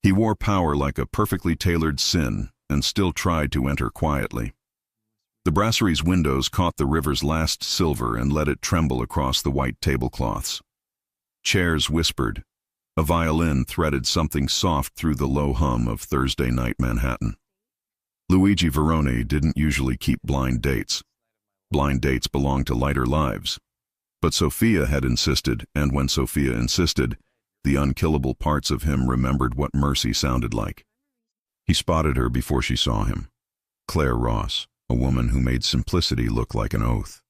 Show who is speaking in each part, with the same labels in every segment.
Speaker 1: He wore power like a perfectly tailored sin and still tried to enter quietly. The brasserie's windows caught the river's last silver and let it tremble across the white tablecloths. Chairs whispered. A violin threaded something soft through the low hum of Thursday night Manhattan. Luigi Veroni didn't usually keep blind dates. Blind dates belonged to lighter lives. But Sophia had insisted, and when Sophia insisted, the unkillable parts of him remembered what mercy sounded like. He spotted her before she saw him. Claire Ross, a woman who made simplicity look like an oath.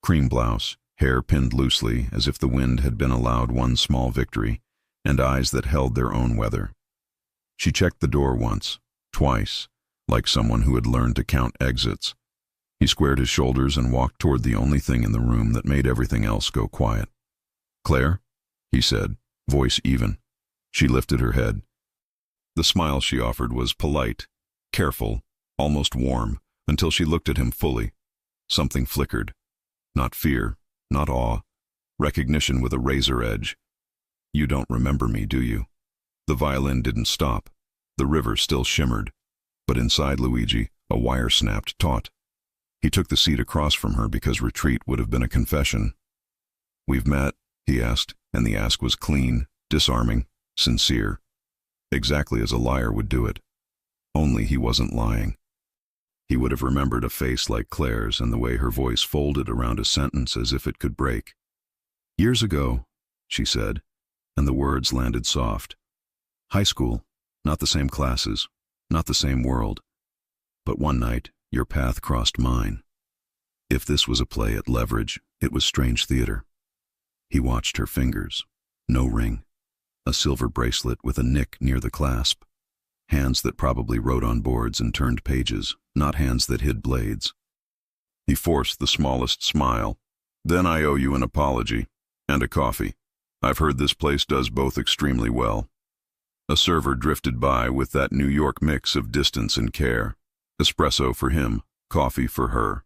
Speaker 1: Cream blouse, hair pinned loosely as if the wind had been allowed one small victory, and eyes that held their own weather. She checked the door once, twice, like someone who had learned to count exits. He squared his shoulders and walked toward the only thing in the room that made everything else go quiet. "Claire?" he said, voice even. She lifted her head. The smile she offered was polite, careful, almost warm, until she looked at him fully. Something flickered. Not fear, not awe, recognition with a razor edge. "You don't remember me, do you?" The violin didn't stop. The river still shimmered. But inside Luigi, a wire snapped taut. He took the seat across from her because retreat would have been a confession. "We've met?" he asked, and the ask was clean, disarming, sincere. Exactly as a liar would do it. Only he wasn't lying. He would have remembered a face like Claire's and the way her voice folded around a sentence as if it could break. "Years ago," she said, and the words landed soft. "High school, not the same classes, not the same world. But one night, your path crossed mine." If this was a play at leverage, it was strange theater. He watched her fingers. No ring. A silver bracelet with a nick near the clasp. Hands that probably wrote on boards and turned pages, not hands that hid blades. He forced the smallest smile. "Then I owe you an apology. And a coffee. I've heard this place does both extremely well." A server drifted by with that New York mix of distance and care. Espresso for him, coffee for her.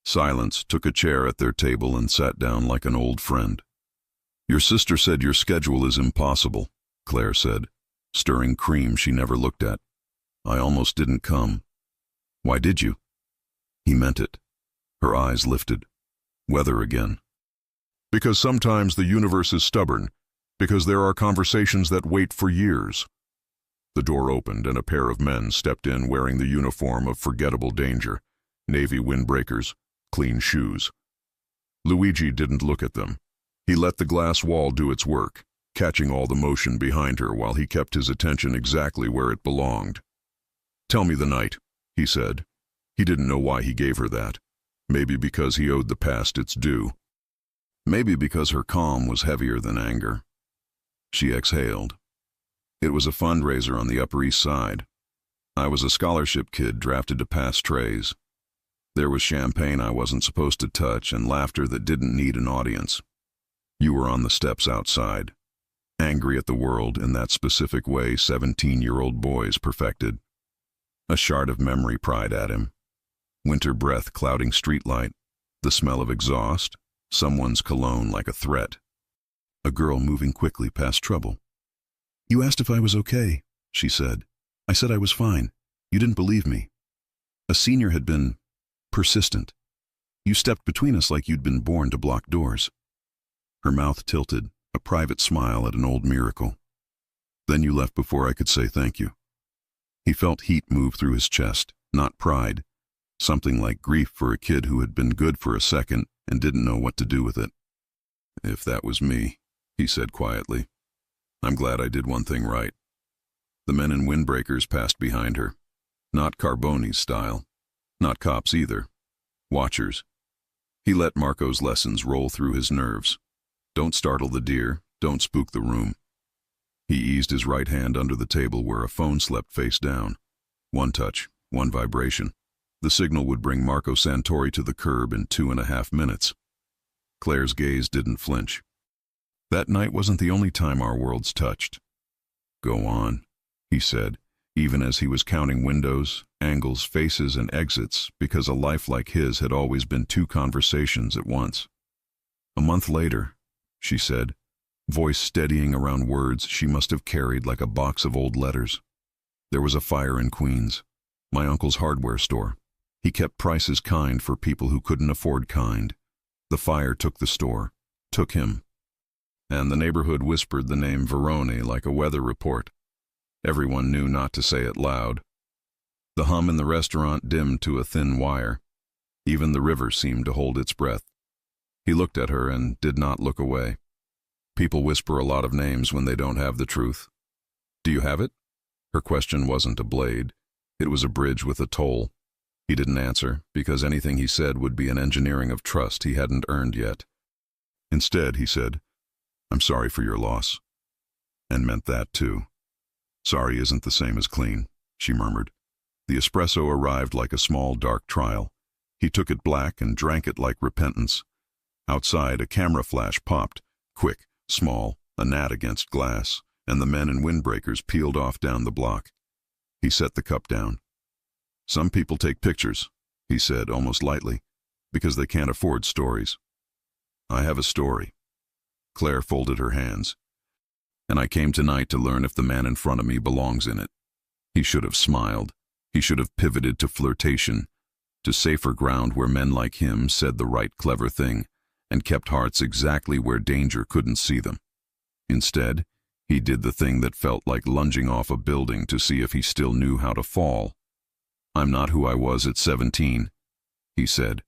Speaker 1: Silence took a chair at their table and sat down like an old friend. "Your sister said your schedule is impossible," Claire said, stirring cream she never looked at. "I almost didn't come." "Why did you?" He meant it. Her eyes lifted. Weather again. "Because sometimes the universe is stubborn, because there are conversations that wait for years." The door opened and a pair of men stepped in wearing the uniform of forgettable danger, navy windbreakers, clean shoes. Luigi didn't look at them. He let the glass wall do its work, catching all the motion behind her while he kept his attention exactly where it belonged. "Tell me the night," he said. He didn't know why he gave her that. Maybe because he owed the past its due. Maybe because her calm was heavier than anger. She exhaled. "It was a fundraiser on the Upper East Side. I was a scholarship kid drafted to pass trays. There was champagne I wasn't supposed to touch and laughter that didn't need an audience. You were on the steps outside, angry at the world in that specific way 17-year-old boys perfected. A shard of memory pried at him. Winter breath clouding streetlight, the smell of exhaust, someone's cologne like a threat. A girl moving quickly past trouble. "You asked if I was okay," she said. "I said I was fine. You didn't believe me. A senior had been persistent. You stepped between us like you'd been born to block doors." Her mouth tilted, a private smile at an old miracle. "Then you left before I could say thank you." He felt heat move through his chest, not pride, something like grief for a kid who had been good for a second and didn't know what to do with it. "If that was me," he said quietly, "I'm glad I did one thing right." The men in windbreakers passed behind her. Not Carboni's style. Not cops either. Watchers. He let Marco's lessons roll through his nerves. Don't startle the deer, don't spook the room. He eased his right hand under the table where a phone slept face down. One touch, one vibration. The signal would bring Marco Santori to the curb in 2.5 minutes. Claire's gaze didn't flinch. That night wasn't the only time our worlds touched. "Go on," he said, even as he was counting windows, angles, faces, and exits, because a life like his had always been 2 conversations at once. "A month later," she said, voice steadying around words she must have carried like a box of old letters. There was a fire in Queens, my uncle's hardware store. He kept prices kind for people who couldn't afford kind. The fire took the store, took him. And the neighborhood whispered the name Veroni like a weather report. Everyone knew not to say it loud. The hum in the restaurant dimmed to a thin wire. Even the river seemed to hold its breath. He looked at her and did not look away. People whisper a lot of names when they don't have the truth. Do you have it? Her question wasn't a blade. It was a bridge with a toll. He didn't answer, because anything he said would be an engineering of trust he hadn't earned yet. Instead, he said, "I'm sorry for your loss." And meant that, too. "Sorry isn't the same as clean," she murmured. The espresso arrived like a small, dark trial. He took it black and drank it like repentance. Outside, a camera flash popped, quick, small, a gnat against glass, and the men in windbreakers peeled off down the block. He set the cup down. "Some people take pictures," he said almost lightly, "because they can't afford stories. I have a story." Claire folded her hands. "And I came tonight to learn if the man in front of me belongs in it." He should have smiled. He should have pivoted to flirtation, to safer ground where men like him said the right clever thing and kept hearts exactly where danger couldn't see them. Instead, he did the thing that felt like lunging off a building to see if he still knew how to fall. "I'm not who I was at 17, he said.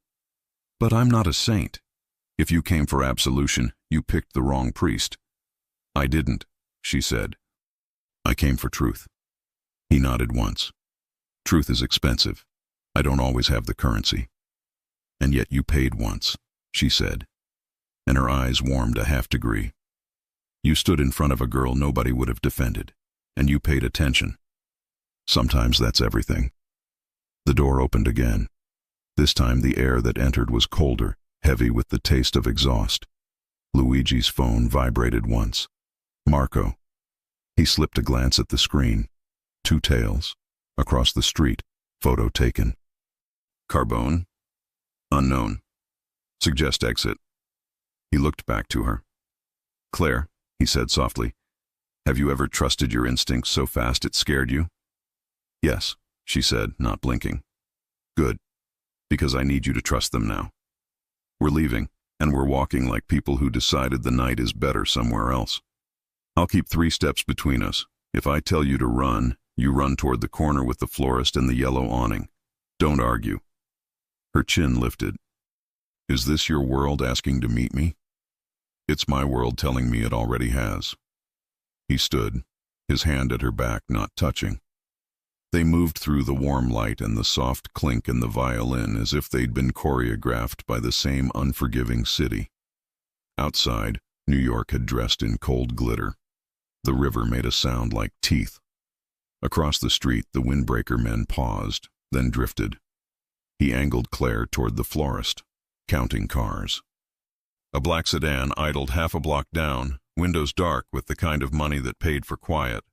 Speaker 1: "But I'm not a saint. If you came for absolution, you picked the wrong priest." "I didn't," she said. "I came for truth." He nodded once. "Truth is expensive. I don't always have the currency." "And yet you paid once," she said, and her eyes warmed a half-degree. "You stood in front of a girl nobody would have defended, and you paid attention. Sometimes that's everything." The door opened again. This time the air that entered was colder, heavy with the taste of exhaust. Luigi's phone vibrated once. Marco. He slipped a glance at the screen. 2 tails. Across the street. Photo taken. "Carbone? Unknown. Suggest exit." He looked back to her. "Claire," he said softly, "have you ever trusted your instincts so fast it scared you?" "Yes," she said, not blinking. "Good. Because I need you to trust them now. We're leaving, and we're walking like people who decided the night is better somewhere else. I'll keep 3 steps between us. If I tell you to run, you run toward the corner with the florist and the yellow awning. Don't argue." Her chin lifted. "Is this your world asking to meet me?" "It's my world telling me it already has." He stood, his hand at her back not touching. They moved through the warm light and the soft clink in the violin as if they'd been choreographed by the same unforgiving city. Outside, New York had dressed in cold glitter. The river made a sound like teeth. Across the street, the windbreaker men paused, then drifted. He angled Claire toward the florist, counting cars. A black sedan idled half a block down, windows dark with the kind of money that paid for quiet.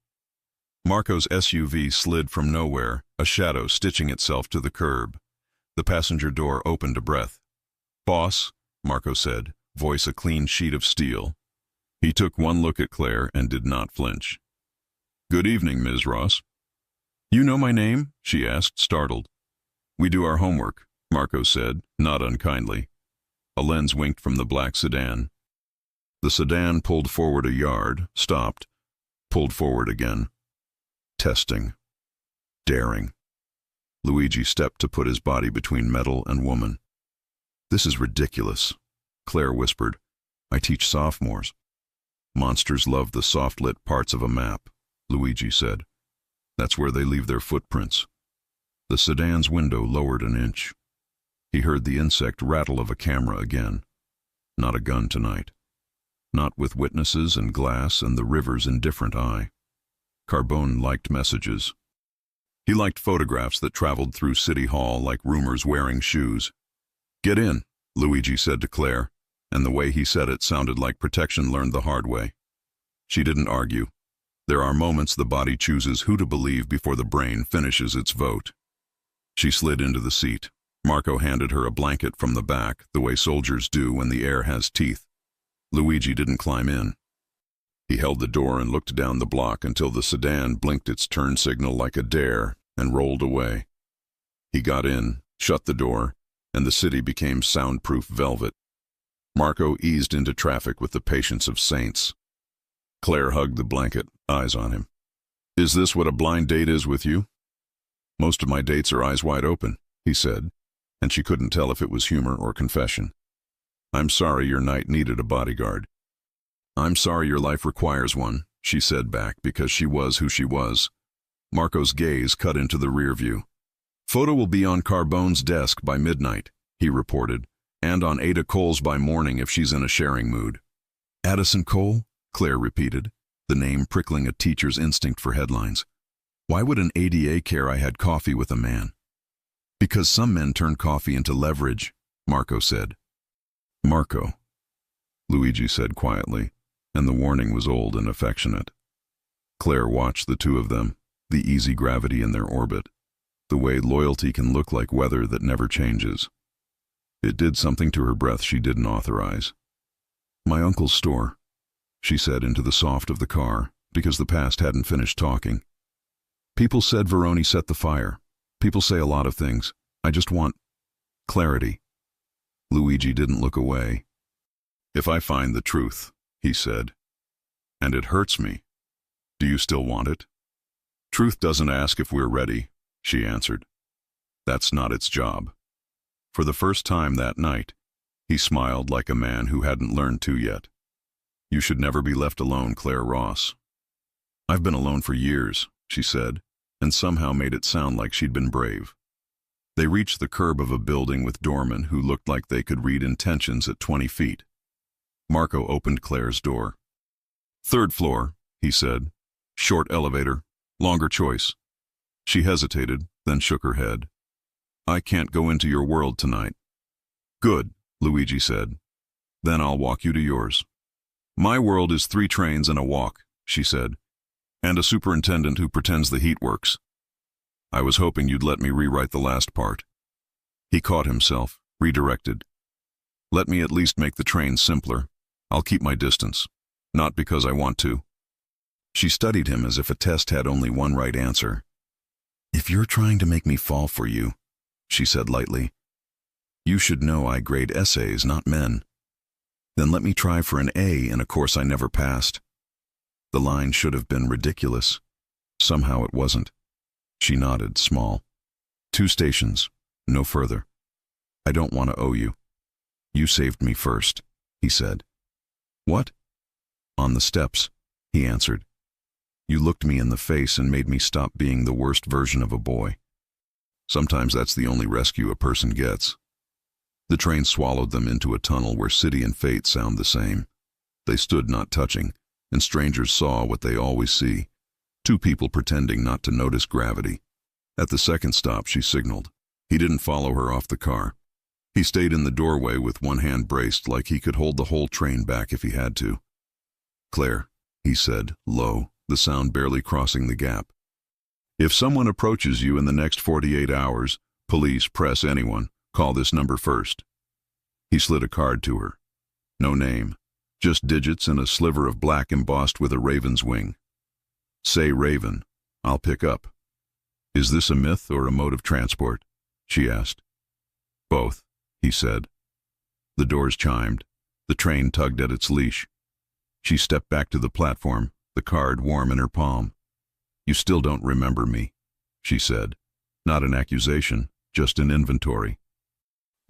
Speaker 1: Marco's SUV slid from nowhere, a shadow stitching itself to the curb. The passenger door opened a breath. "Boss," Marco said, voice a clean sheet of steel. He took one look at Claire and did not flinch. "Good evening, Ms. Ross." "You know my name?" she asked, startled. "We do our homework," Marco said, not unkindly. A lens winked from the black sedan. The sedan pulled forward a yard, stopped, pulled forward again. Testing. Daring. Luigi stepped to put his body between metal and woman. "This is ridiculous," Claire whispered. "I teach sophomores." "Monsters love the soft-lit parts of a map," Luigi said. "That's where they leave their footprints." The sedan's window lowered an inch. He heard the insect rattle of a camera again. Not a gun tonight. Not with witnesses and glass and the river's indifferent eye. Carbone liked messages. He liked photographs that traveled through City Hall like rumors wearing shoes. "Get in," Luigi said to Claire, and the way he said it sounded like protection learned the hard way. She didn't argue. There are moments the body chooses who to believe before the brain finishes its vote. She slid into the seat. Marco handed her a blanket from the back, the way soldiers do when the air has teeth. Luigi didn't climb in. He held the door and looked down the block until the sedan blinked its turn signal like a dare and rolled away. He got in, shut the door, and the city became soundproof velvet. Marco eased into traffic with the patience of saints. Claire hugged the blanket, eyes on him. "Is this what a blind date is with you?" "Most of my dates are eyes wide open," he said, and she couldn't tell if it was humor or confession. "I'm sorry your night needed a bodyguard." "I'm sorry your life requires one," she said back, because she was who she was. Marco's gaze cut into the rear view. "Photo will be on Carbone's desk by midnight," he reported, "and on Ada Cole's by morning if she's in a sharing mood." "Addison Cole?" Claire repeated, the name prickling a teacher's instinct for headlines. "Why would an ADA care I had coffee with a man?" "Because some men turn coffee into leverage," Marco said. "Marco," Luigi said quietly, and the warning was old and affectionate. Claire watched the two of them, the easy gravity in their orbit, the way loyalty can look like weather that never changes. It did something to her breath she didn't authorize. "My uncle's store," she said into the soft of the car, because the past hadn't finished talking. "People said Veroni set the fire. People say a lot of things. I just want clarity." Luigi didn't look away. "If I find the truth," he said, "and it hurts me, do you still want it?" "Truth doesn't ask if we're ready," she answered. "That's not its job." For the first time that night, he smiled like a man who hadn't learned to yet. "You should never be left alone, Claire Ross." "I've been alone for years," she said, and somehow made it sound like she'd been brave. They reached the curb of a building with doormen who looked like they could read intentions at 20 feet. Marco opened Claire's door. "Third floor," he said. "Short elevator, longer choice." She hesitated, then shook her head. "I can't go into your world tonight." "Good," Luigi said. "Then I'll walk you to yours." "My world is 3 trains and a walk," she said, "and a superintendent who pretends the heat works." "I was hoping you'd let me rewrite the last part." He caught himself, redirected. "Let me at least make the train simpler. I'll keep my distance. Not because I want to." She studied him as if a test had only one right answer. "If you're trying to make me fall for you," she said lightly, "you should know I grade essays, not men. Then let me try for an A in a course I never passed." The line should have been ridiculous. Somehow it wasn't. She nodded, small. 2 stations, no further. "I don't want to owe you." "You saved me first," he said. "What?" "On the steps," he answered. "You looked me in the face and made me stop being the worst version of a boy. Sometimes that's the only rescue a person gets." The train swallowed them into a tunnel where city and fate sound the same. They stood not touching, and strangers saw what they always see. 2 people pretending not to notice gravity. At the second stop, she signaled. He didn't follow her off the car. He stayed in the doorway with one hand braced like he could hold the whole train back if he had to. "Claire," he said, low, the sound barely crossing the gap. "If someone approaches you in the next 48 hours, police, press, anyone, call this number first." He slid a card to her. No name, just digits and a sliver of black embossed with a raven's wing. "Say Raven. I'll pick up." "Is this a myth or a mode of transport?" she asked. "Both," he said. The doors chimed. The train tugged at its leash. She stepped back to the platform, the card warm in her palm. "You still don't remember me," she said. Not an accusation, just an inventory.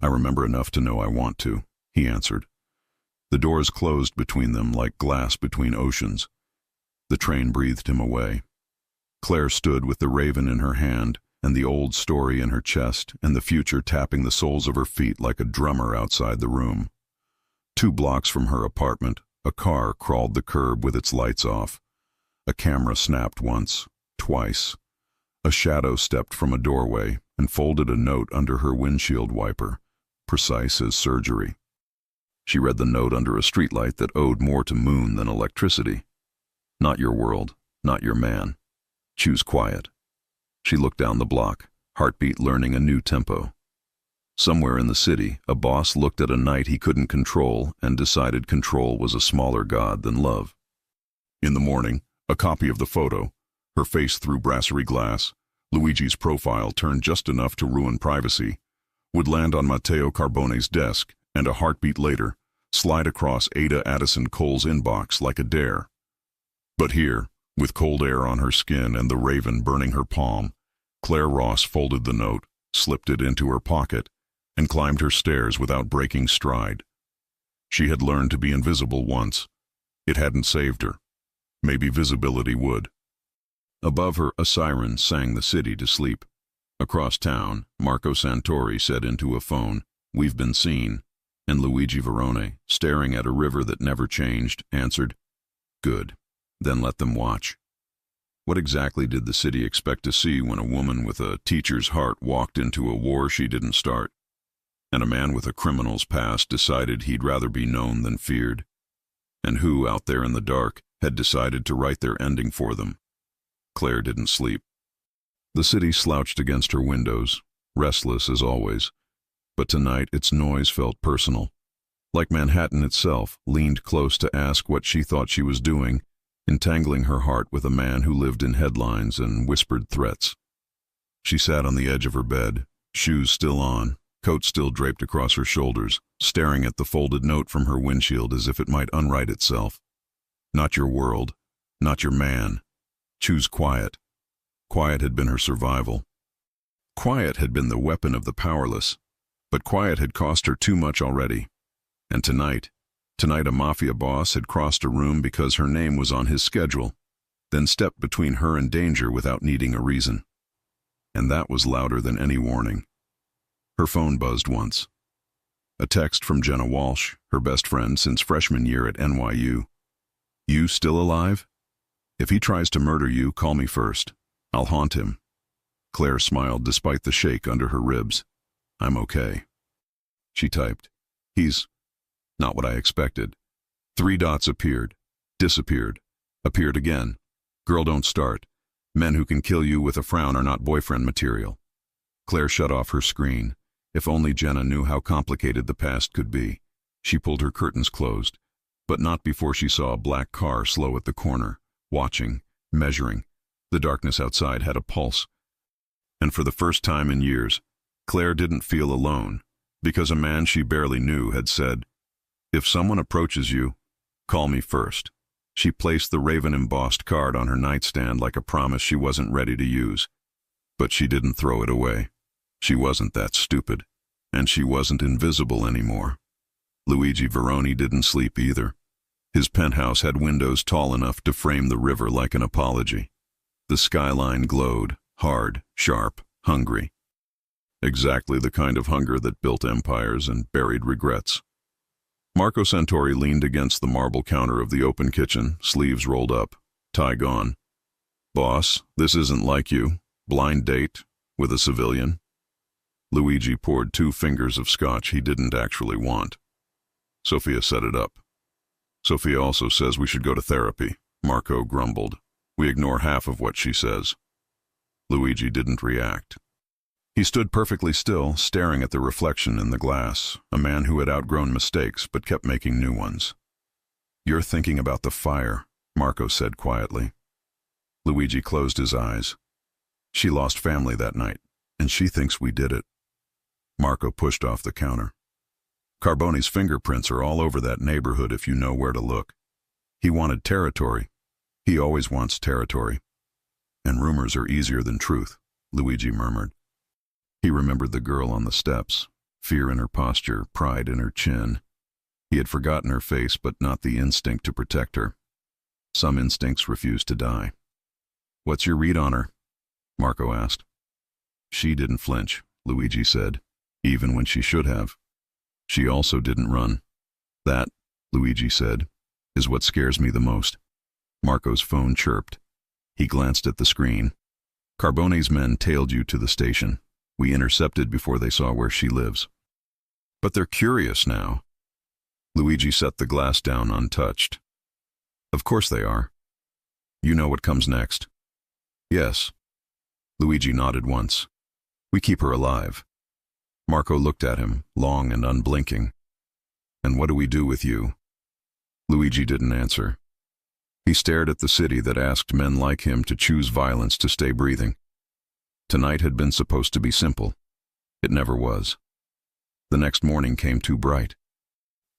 Speaker 1: "I remember enough to know I want to," he answered. The doors closed between them like glass between oceans. The train breathed him away. Claire stood with the raven in her hand, and the old story in her chest, and the future tapping the soles of her feet like a drummer outside the room. 2 blocks from her apartment, a car crawled the curb with its lights off. A camera snapped once, twice. A shadow stepped from a doorway and folded a note under her windshield wiper, precise as surgery. She read the note under a streetlight that owed more to moon than electricity. "Not your world, not your man. Choose quiet." She looked down the block, heartbeat learning a new tempo. Somewhere in the city, a boss looked at a night he couldn't control and decided control was a smaller god than love. In the morning, a copy of the photo, her face through brasserie glass, Luigi's profile turned just enough to ruin privacy, would land on Matteo Carbone's desk and a heartbeat later, slide across Ada Addison Cole's inbox like a dare. But here, with cold air on her skin and the raven burning her palm, Claire Ross folded the note, slipped it into her pocket, and climbed her stairs without breaking stride. She had learned to be invisible once. It hadn't saved her. Maybe visibility would. Above her, a siren sang the city to sleep. Across town, Marco Santori said into a phone, "We've been seen," and Luigi Verone, staring at a river that never changed, answered, "Good. Then let them watch." What exactly did the city expect to see when a woman with a teacher's heart walked into a war she didn't start, and a man with a criminal's past decided he'd rather be known than feared? And who, out there in the dark, had decided to write their ending for them? Claire didn't sleep. The city slouched against her windows, restless as always, but tonight its noise felt personal, like Manhattan itself leaned close to ask what she thought she was doing, entangling her heart with a man who lived in headlines and whispered threats. She sat on the edge of her bed, shoes still on, coat still draped across her shoulders, staring at the folded note from her windshield as if it might unwrite itself. Not your world, not your man. Choose quiet. Quiet had been her survival. Quiet had been the weapon of the powerless, but quiet had cost her too much already. And tonight a Mafia boss had crossed a room because her name was on his schedule, then stepped between her and danger without needing a reason. And that was louder than any warning. Her phone buzzed once. A text from Jenna Walsh, her best friend since freshman year at NYU. "You still alive? If he tries to murder you, call me first. I'll haunt him." Claire smiled despite the shake under her ribs. "I'm okay." She typed, "He's..." Not what I expected. 3 dots appeared, disappeared, appeared again. "Girl, don't start. Men who can kill you with a frown are not boyfriend material." Claire shut off her screen. If only Jenna knew how complicated the past could be. She pulled her curtains closed, but not before she saw a black car slow at the corner, watching, measuring. The darkness outside had a pulse. And for the first time in years, Claire didn't feel alone, because a man she barely knew had said, "If someone approaches you, call me first." She placed the raven-embossed card on her nightstand like a promise she wasn't ready to use. But she didn't throw it away. She wasn't that stupid, and she wasn't invisible anymore. Luigi Verone didn't sleep either. His penthouse had windows tall enough to frame the river like an apology. The skyline glowed, hard, sharp, hungry. Exactly the kind of hunger that built empires and buried regrets. Marco Santori leaned against the marble counter of the open kitchen, sleeves rolled up, tie gone. "Boss, this isn't like you. Blind date with a civilian." Luigi poured 2 fingers of scotch he didn't actually want. "Sophia set it up." "Sophia also says we should go to therapy," Marco grumbled. "We ignore half of what she says." Luigi didn't react. He stood perfectly still, staring at the reflection in the glass, a man who had outgrown mistakes but kept making new ones. "You're thinking about the fire," Marco said quietly. Luigi closed his eyes. "She lost family that night, and she thinks we did it." Marco pushed off the counter. "Carbone's fingerprints are all over that neighborhood if you know where to look. He wanted territory. He always wants territory. And rumors are easier than truth," Luigi murmured. He remembered the girl on the steps, fear in her posture, pride in her chin. He had forgotten her face, but not the instinct to protect her. Some instincts refused to die. "What's your read on her?" Marco asked. "She didn't flinch," Luigi said, "even when she should have. She also didn't run. That," Luigi said, "is what scares me the most." Marco's phone chirped. He glanced at the screen. "Carbone's men tailed you to the station. We intercepted before they saw where she lives." "But they're curious now." Luigi set the glass down untouched. "Of course they are. You know what comes next?" "Yes." Luigi nodded once. "We keep her alive." Marco looked at him, long and unblinking. "And what do we do with you?" Luigi didn't answer. He stared at the city that asked men like him to choose violence to stay breathing. Tonight had been supposed to be simple. It never was. The next morning came too bright.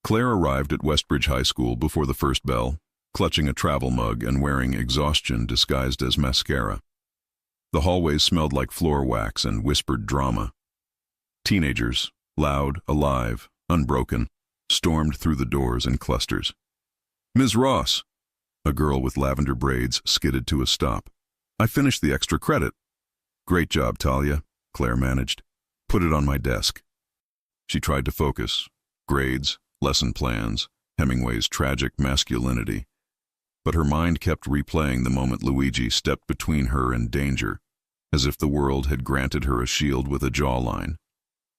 Speaker 1: Claire arrived at Westbridge High School before the first bell, clutching a travel mug and wearing exhaustion disguised as mascara. The hallways smelled like floor wax and whispered drama. Teenagers, loud, alive, unbroken, stormed through the doors in clusters. "Ms. Ross!" A girl with lavender braids skidded to a stop. "I finished the extra credit." "Great job, Talia," Claire managed. "Put it on my desk." She tried to focus. Grades, lesson plans, Hemingway's tragic masculinity. But her mind kept replaying the moment Luigi stepped between her and danger, as if the world had granted her a shield with a jawline.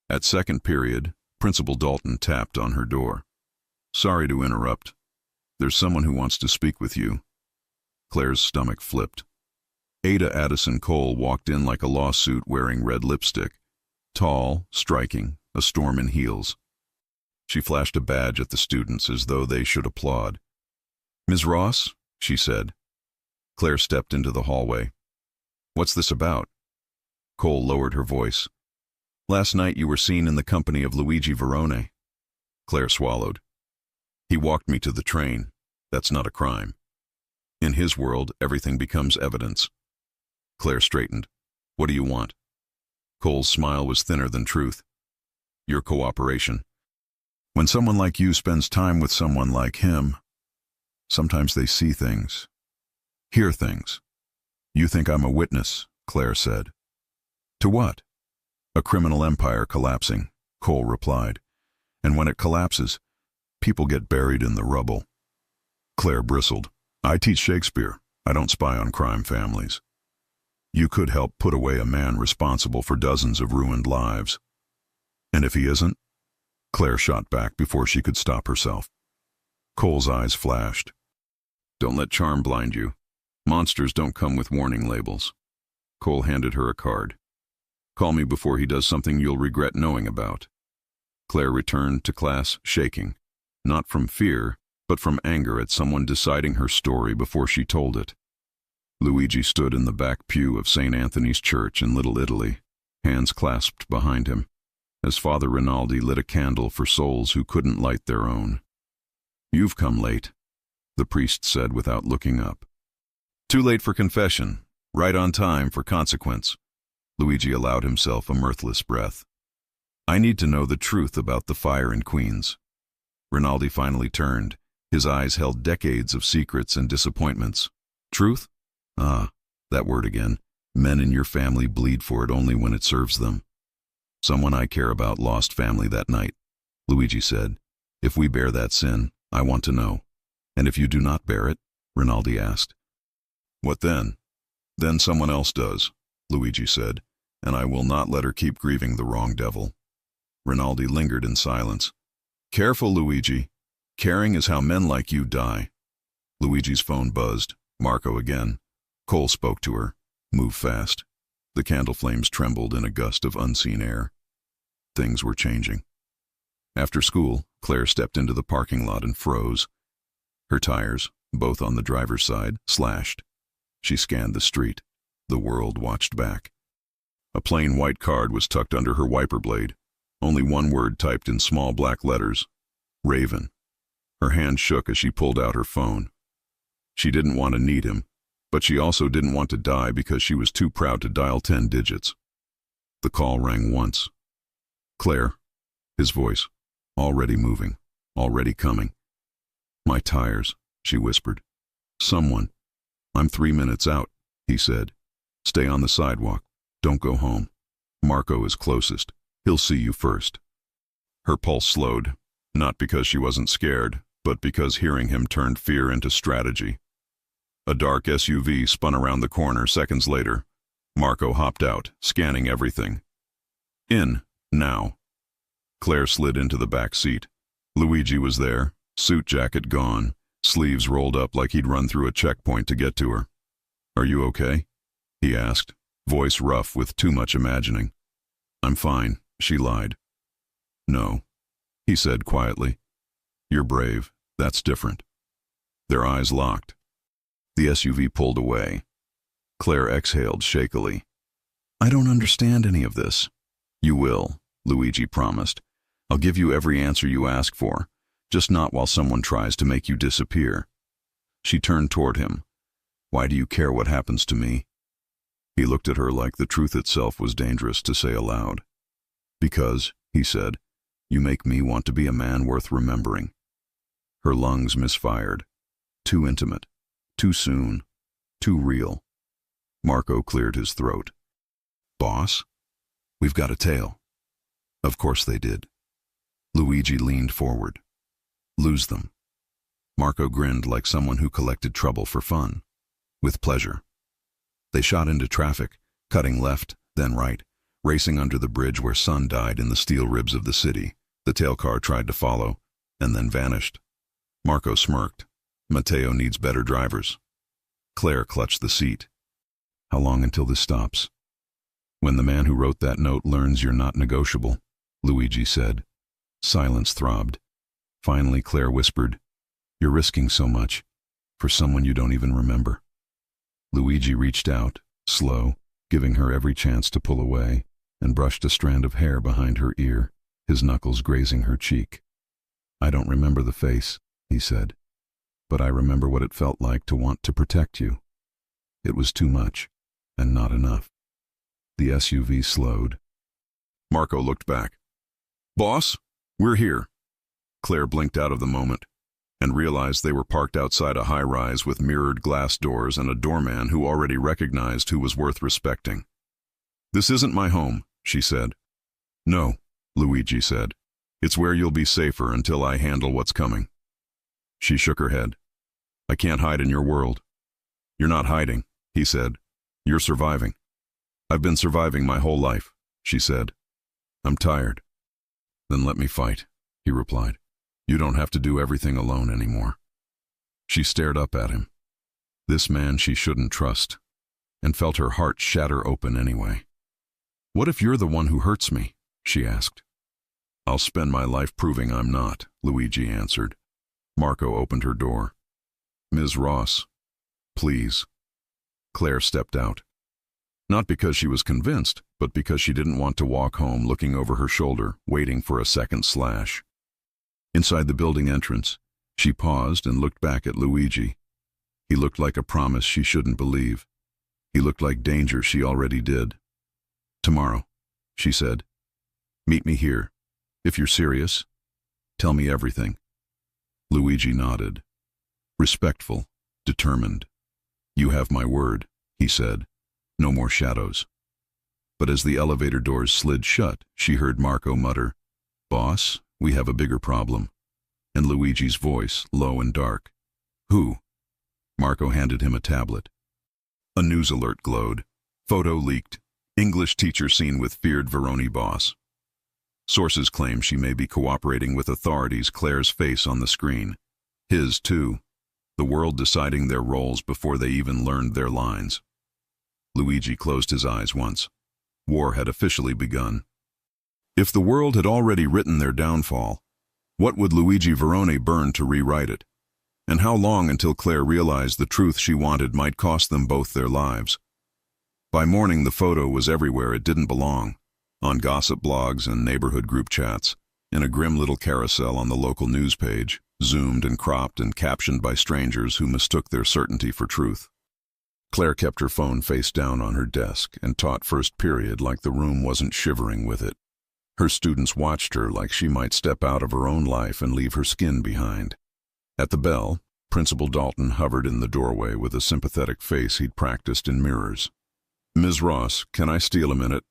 Speaker 1: At second period, Principal Dalton tapped on her door. "Sorry to interrupt. There's someone who wants to speak with you." Claire's stomach flipped. Ada Addison Cole walked in like a lawsuit wearing red lipstick. Tall, striking, a storm in heels. She flashed a badge at the students as though they should applaud. "Ms. Ross," she said. Claire stepped into the hallway. "What's this about?" Cole lowered her voice. "Last night you were seen in the company of Luigi Verone." Claire swallowed. "He walked me to the train. That's not a crime. In his world, everything becomes evidence." Claire straightened. "What do you want?" Cole's smile was thinner than truth. "Your cooperation. When someone like you spends time with someone like him, sometimes they see things, hear things." "You think I'm a witness," Claire said. "To what?" "A criminal empire collapsing," Cole replied. "And when it collapses, people get buried in the rubble." Claire bristled. "I teach Shakespeare. I don't spy on crime families." "You could help put away a man responsible for dozens of ruined lives." "And if he isn't?" Claire shot back before she could stop herself. Cole's eyes flashed. "Don't let charm blind you. Monsters don't come with warning labels." Cole handed her a card. "Call me before he does something you'll regret knowing about." Claire returned to class shaking, not from fear, but from anger at someone deciding her story before she told it. Luigi stood in the back pew of St. Anthony's Church in Little Italy, hands clasped behind him, as Father Rinaldi lit a candle for souls who couldn't light their own. "You've come late," the priest said without looking up. "Too late for confession, right on time for consequence." Luigi allowed himself a mirthless breath. "I need to know the truth about the fire in Queens." Rinaldi finally turned. His eyes held decades of secrets and disappointments. "Truth? Ah, that word again. Men in your family bleed for it only when it serves them." "Someone I care about lost family that night," Luigi said. "If we bear that sin, I want to know." "And if you do not bear it?" Rinaldi asked. "What then?" "Then someone else does," Luigi said, "and I will not let her keep grieving the wrong devil." Rinaldi lingered in silence. "Careful, Luigi. Caring is how men like you die." Luigi's phone buzzed. Marco again. Cole spoke to her. "Move fast." The candle flames trembled in a gust of unseen air. Things were changing. After school, Claire stepped into the parking lot and froze. Her tires, both on the driver's side, slashed. She scanned the street. The world watched back. A plain white card was tucked under her wiper blade. Only one word typed in small black letters. Raven. Her hand shook as she pulled out her phone. She didn't want to need him, but she also didn't want to die because she was too proud to dial 10 digits. The call rang once. "Claire," his voice, already moving, already coming. "My tires," she whispered. "Someone." "I'm 3 minutes out," he said. "Stay on the sidewalk. Don't go home. Marco is closest. He'll see you first." Her pulse slowed, not because she wasn't scared, but because hearing him turned fear into strategy. A dark SUV spun around the corner seconds later. Marco hopped out, scanning everything. "In, now." Claire slid into the back seat. Luigi was there, suit jacket gone, sleeves rolled up like he'd run through a checkpoint to get to her. "Are you okay?" he asked, voice rough with too much imagining. "I'm fine," she lied. "No," he said quietly. "You're brave. That's different." Their eyes locked. The SUV pulled away. Claire exhaled shakily. I don't understand any of this. You will, Luigi promised. I'll give you every answer you ask for, just not while someone tries to make you disappear. She turned toward him. Why do you care what happens to me? He looked at her like the truth itself was dangerous to say aloud. Because, he said, you make me want to be a man worth remembering. Her lungs misfired. Too intimate. Too soon. Too real. Marco cleared his throat. Boss? We've got a tail. Of course they did. Luigi leaned forward. Lose them. Marco grinned like someone who collected trouble for fun. With pleasure. They shot into traffic, cutting left, then right, racing under the bridge where sun died in the steel ribs of the city. The tail car tried to follow, and then vanished. Marco smirked. Matteo needs better drivers. Claire clutched the seat. How long until this stops? When the man who wrote that note learns you're not negotiable, Luigi said. Silence throbbed. Finally, Claire whispered, You're risking so much, for someone you don't even remember. Luigi reached out, slow, giving her every chance to pull away, and brushed a strand of hair behind her ear, his knuckles grazing her cheek. I don't remember the face, he said, but I remember what it felt like to want to protect you. It was too much, and not enough. The SUV slowed. Marco looked back. Boss, we're here. Claire blinked out of the moment and realized they were parked outside a high-rise with mirrored glass doors and a doorman who already recognized who was worth respecting. This isn't my home, she said. No, Luigi said. It's where you'll be safer until I handle what's coming. She shook her head. I can't hide in your world. You're not hiding, he said. You're surviving. I've been surviving my whole life, she said. I'm tired. Then let me fight, he replied. You don't have to do everything alone anymore. She stared up at him. This man she shouldn't trust, and felt her heart shatter open anyway. What if you're the one who hurts me? She asked. I'll spend my life proving I'm not, Luigi answered. Marco opened her door. Ms. Ross, please. Claire stepped out. Not because she was convinced, but because she didn't want to walk home looking over her shoulder, waiting for a second slash. Inside the building entrance, she paused and looked back at Luigi. He looked like a promise she shouldn't believe. He looked like danger she already did. Tomorrow, she said. Meet me here. If you're serious, tell me everything. Luigi nodded. Respectful, determined. You have my word, he said. No more shadows. But as the elevator doors slid shut, she heard Marco mutter, Boss, we have a bigger problem. And Luigi's voice, low and dark. Who? Marco handed him a tablet. A news alert glowed. Photo leaked. English teacher seen with feared Veroni boss. Sources claim she may be cooperating with authorities. Claire's face on the screen. His, too. The world deciding their roles before they even learned their lines. Luigi closed his eyes once. War had officially begun. If the world had already written their downfall, what would Luigi Veroni burn to rewrite it? And how long until Claire realized the truth she wanted might cost them both their lives? By morning, the photo was everywhere it didn't belong. On gossip blogs and neighborhood group chats, in a grim little carousel on the local news page, zoomed and cropped and captioned by strangers who mistook their certainty for truth. Claire kept her phone face down on her desk and taught first period like the room wasn't shivering with it. Her students watched her like she might step out of her own life and leave her skin behind. At the bell, Principal Dalton hovered in the doorway with a sympathetic face he'd practiced in mirrors. Ms. Ross, can I steal a minute?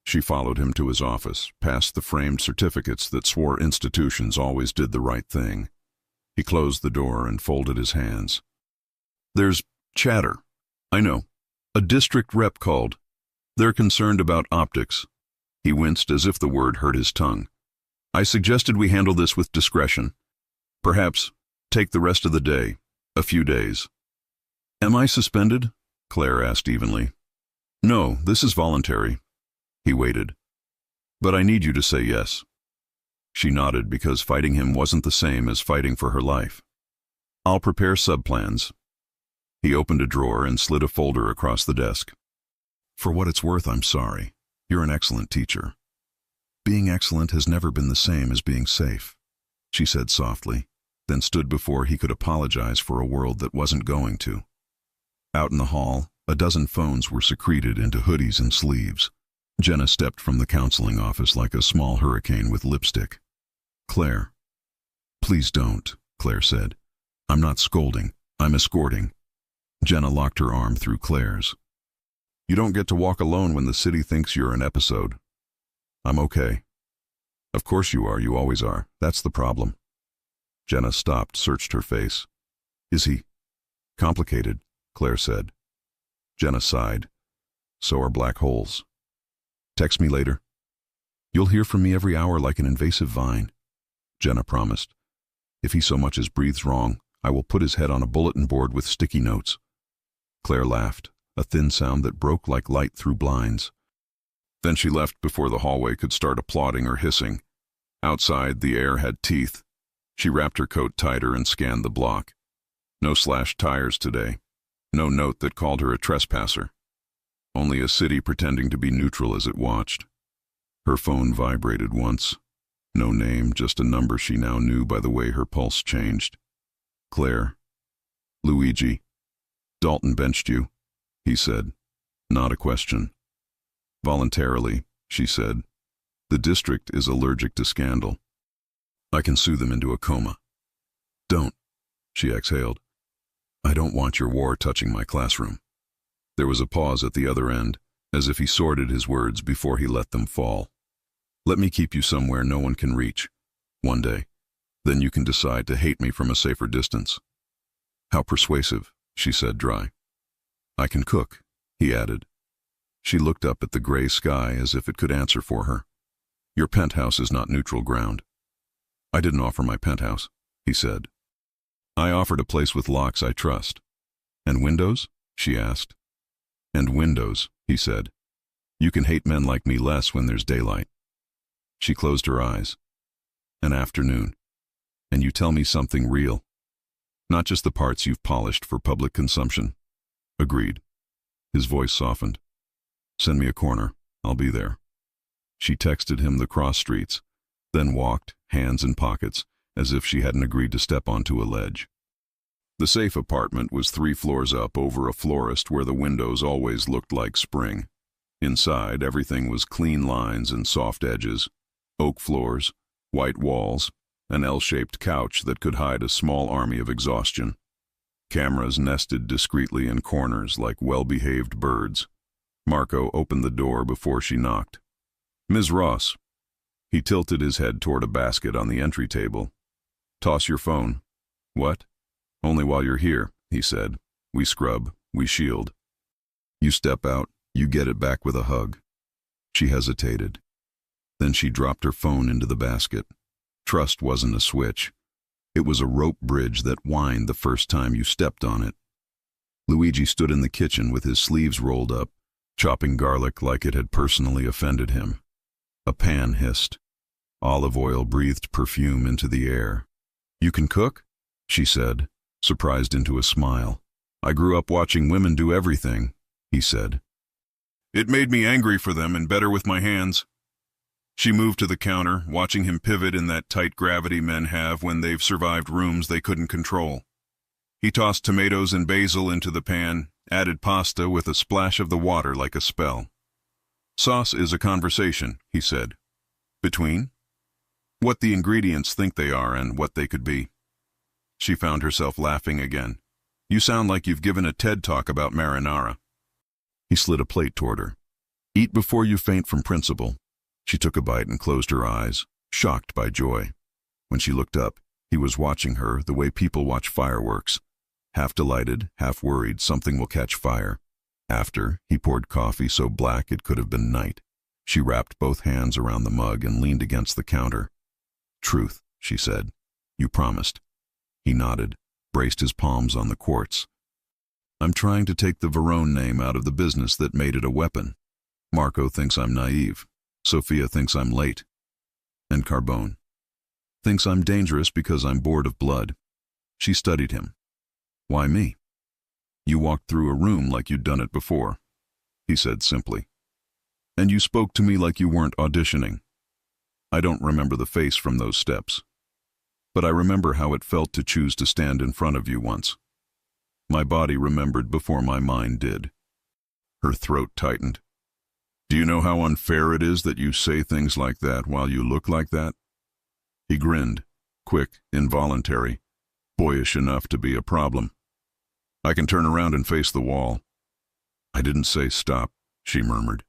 Speaker 1: She followed him to his office, past the framed certificates that swore institutions always did the right thing. He closed the door and folded his hands. There's chatter. I know. A district rep called. They're concerned about optics. He winced as if the word hurt his tongue. I suggested we handle this with discretion. Perhaps take the rest of the day, a few days. Am I suspended? Claire asked evenly. No, this is voluntary. He waited. But I need you to say yes. She nodded because fighting him wasn't the same as fighting for her life. I'll prepare subplans. He opened a drawer and slid a folder across the desk. For what it's worth, I'm sorry. You're an excellent teacher. Being excellent has never been the same as being safe, she said softly, then stood before he could apologize for a world that wasn't going to. Out in the hall, a dozen phones were secreted into hoodies and sleeves. Jenna stepped from the counseling office like a small hurricane with lipstick. Claire. Please don't, Claire said. I'm not scolding, I'm escorting. Jenna locked her arm through Claire's. You don't get to walk alone when the city thinks you're an episode. I'm okay. Of course you are, you always are. That's the problem. Jenna stopped, searched her face. Is he? Complicated, Claire said. Jenna sighed. So are black holes. Text me later. You'll hear from me every hour like an invasive vine, Jenna promised. If he so much as breathes wrong, I will put his head on a bulletin board with sticky notes. Claire laughed, a thin sound that broke like light through blinds. Then she left before the hallway could start applauding or hissing. Outside, the air had teeth. She wrapped her coat tighter and scanned the block. No slashed tires today. No note that called her a trespasser. Only a city pretending to be neutral as it watched. Her phone vibrated once. No name, just a number she now knew by the way her pulse changed. Claire. Luigi. Dalton benched you, he said. Not a question. Voluntarily, she said. The district is allergic to scandal. I can sue them into a coma. Don't, she exhaled. I don't want your war touching my classroom. There was a pause at the other end, as if he sorted his words before he let them fall. Let me keep you somewhere no one can reach. One day. Then you can decide to hate me from a safer distance. How persuasive, she said dry. I can cook, he added. She looked up at the gray sky as if it could answer for her. Your penthouse is not neutral ground. I didn't offer my penthouse, he said. I offered a place with locks I trust. And windows? She asked. And windows, he said. You can hate men like me less when there's daylight. She closed her eyes. An afternoon. And you tell me something real. Not just the parts you've polished for public consumption. Agreed. His voice softened. Send me a corner. I'll be there. She texted him the cross streets, then walked, hands in pockets, as if she hadn't agreed to step onto a ledge. The safe apartment was 3 floors up over a florist where the windows always looked like spring. Inside, everything was clean lines and soft edges, oak floors, white walls, an L-shaped couch that could hide a small army of exhaustion. Cameras nested discreetly in corners like well-behaved birds. Marco opened the door before she knocked. Ms. Ross. He tilted his head toward a basket on the entry table. Toss your phone. What? Only while you're here, he said. We scrub, we shield. You step out, you get it back with a hug. She hesitated. Then she dropped her phone into the basket. Trust wasn't a switch. It was a rope bridge that whined the first time you stepped on it. Luigi stood in the kitchen with his sleeves rolled up, chopping garlic like it had personally offended him. A pan hissed. Olive oil breathed perfume into the air. You can cook? She said, surprised into a smile. I grew up watching women do everything, he said. It made me angry for them and better with my hands. She moved to the counter, watching him pivot in that tight gravity men have when they've survived rooms they couldn't control. He tossed tomatoes and basil into the pan, added pasta with a splash of the water like a spell. Sauce is a conversation, he said. Between? What the ingredients think they are and what they could be. She found herself laughing again. You sound like you've given a TED talk about marinara. He slid a plate toward her. Eat before you faint from principle. She took a bite and closed her eyes, shocked by joy. When she looked up, he was watching her the way people watch fireworks. Half delighted, half worried something will catch fire. After, he poured coffee so black it could have been night. She wrapped both hands around the mug and leaned against the counter. Truth, she said. You promised. He nodded, braced his palms on the quartz. I'm trying to take the Verone name out of the business that made it a weapon. Marco thinks I'm naive. Sophia thinks I'm late. And Carbone thinks I'm dangerous because I'm bored of blood. She studied him. Why me? You walked through a room like you'd done it before, he said simply. And you spoke to me like you weren't auditioning. I don't remember the face from those steps, but I remember how it felt to choose to stand in front of you once. My body remembered before my mind did. Her throat tightened. Do you know how unfair it is that you say things like that while you look like that? He grinned, quick, involuntary, boyish enough to be a problem. I can turn around and face the wall. I didn't say stop, she murmured.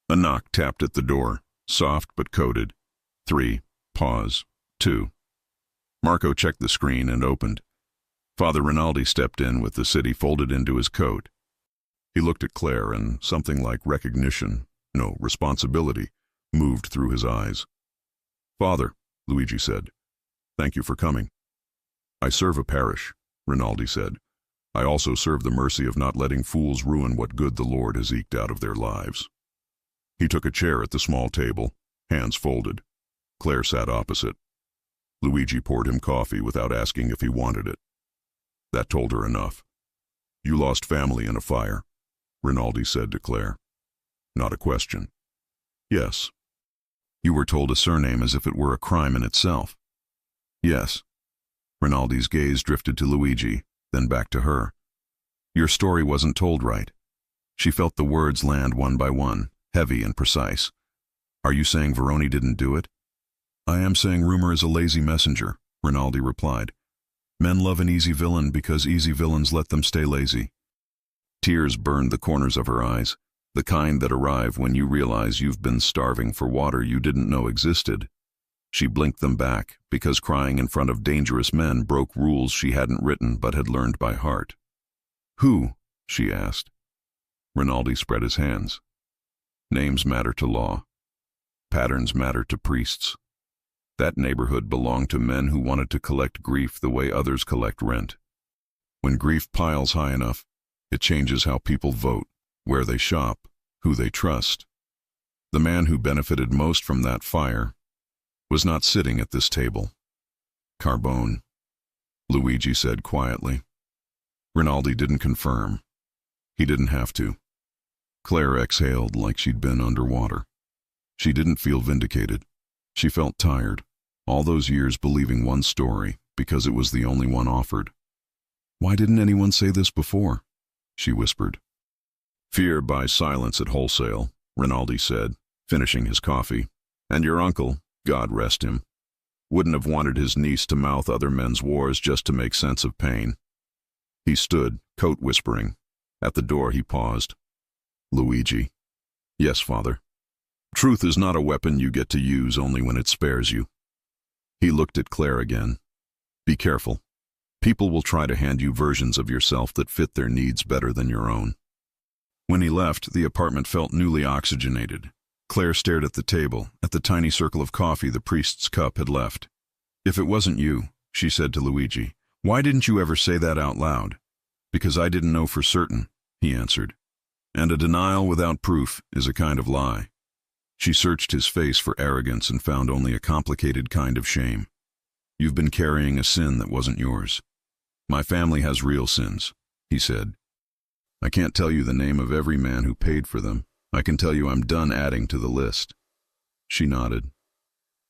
Speaker 1: A knock tapped at the door, soft but coded. 3, pause, 2. Marco checked the screen and opened. Father Rinaldi stepped in with the city folded into his coat. He looked at Claire and something like recognition, no, responsibility, moved through his eyes. Father, Luigi said, thank you for coming. I serve a parish, Rinaldi said. I also serve the mercy of not letting fools ruin what good the Lord has eked out of their lives. He took a chair at the small table, hands folded. Claire sat opposite. Luigi poured him coffee without asking if he wanted it. That told her enough. You lost family in a fire, Rinaldi said to Claire. Not a question. Yes. You were told a surname as if it were a crime in itself. Yes. Rinaldi's gaze drifted to Luigi, then back to her. Your story wasn't told right. She felt the words land one by one, heavy and precise. Are you saying Veroni didn't do it? I am saying rumor is a lazy messenger, Rinaldi replied. Men love an easy villain because easy villains let them stay lazy. Tears burned the corners of her eyes, the kind that arrive when you realize you've been starving for water you didn't know existed. She blinked them back because crying in front of dangerous men broke rules she hadn't written but had learned by heart. Who? She asked. Rinaldi spread his hands. Names matter to law. Patterns matter to priests. That neighborhood belonged to men who wanted to collect grief the way others collect rent. When grief piles high enough, it changes how people vote, where they shop, who they trust. The man who benefited most from that fire was not sitting at this table. Carbone, Luigi said quietly. Rinaldi didn't confirm. He didn't have to. Claire exhaled like she'd been underwater. She didn't feel vindicated. She felt tired, all those years believing one story because it was the only one offered. Why didn't anyone say this before? She whispered. Fear buys silence at wholesale, Rinaldi said, finishing his coffee. And your uncle, God rest him, wouldn't have wanted his niece to mouth other men's wars just to make sense of pain. He stood, coat whispering. At the door he paused. Luigi. Yes, Father. Truth is not a weapon you get to use only when it spares you. He looked at Claire again. Be careful. People will try to hand you versions of yourself that fit their needs better than your own. When he left, the apartment felt newly oxygenated. Claire stared at the table, at the tiny circle of coffee the priest's cup had left. If it wasn't you, she said to Luigi, why didn't you ever say that out loud? Because I didn't know for certain, he answered. And a denial without proof is a kind of lie. She searched his face for arrogance and found only a complicated kind of shame. You've been carrying a sin that wasn't yours. My family has real sins, he said. I can't tell you the name of every man who paid for them. I can tell you I'm done adding to the list. She nodded.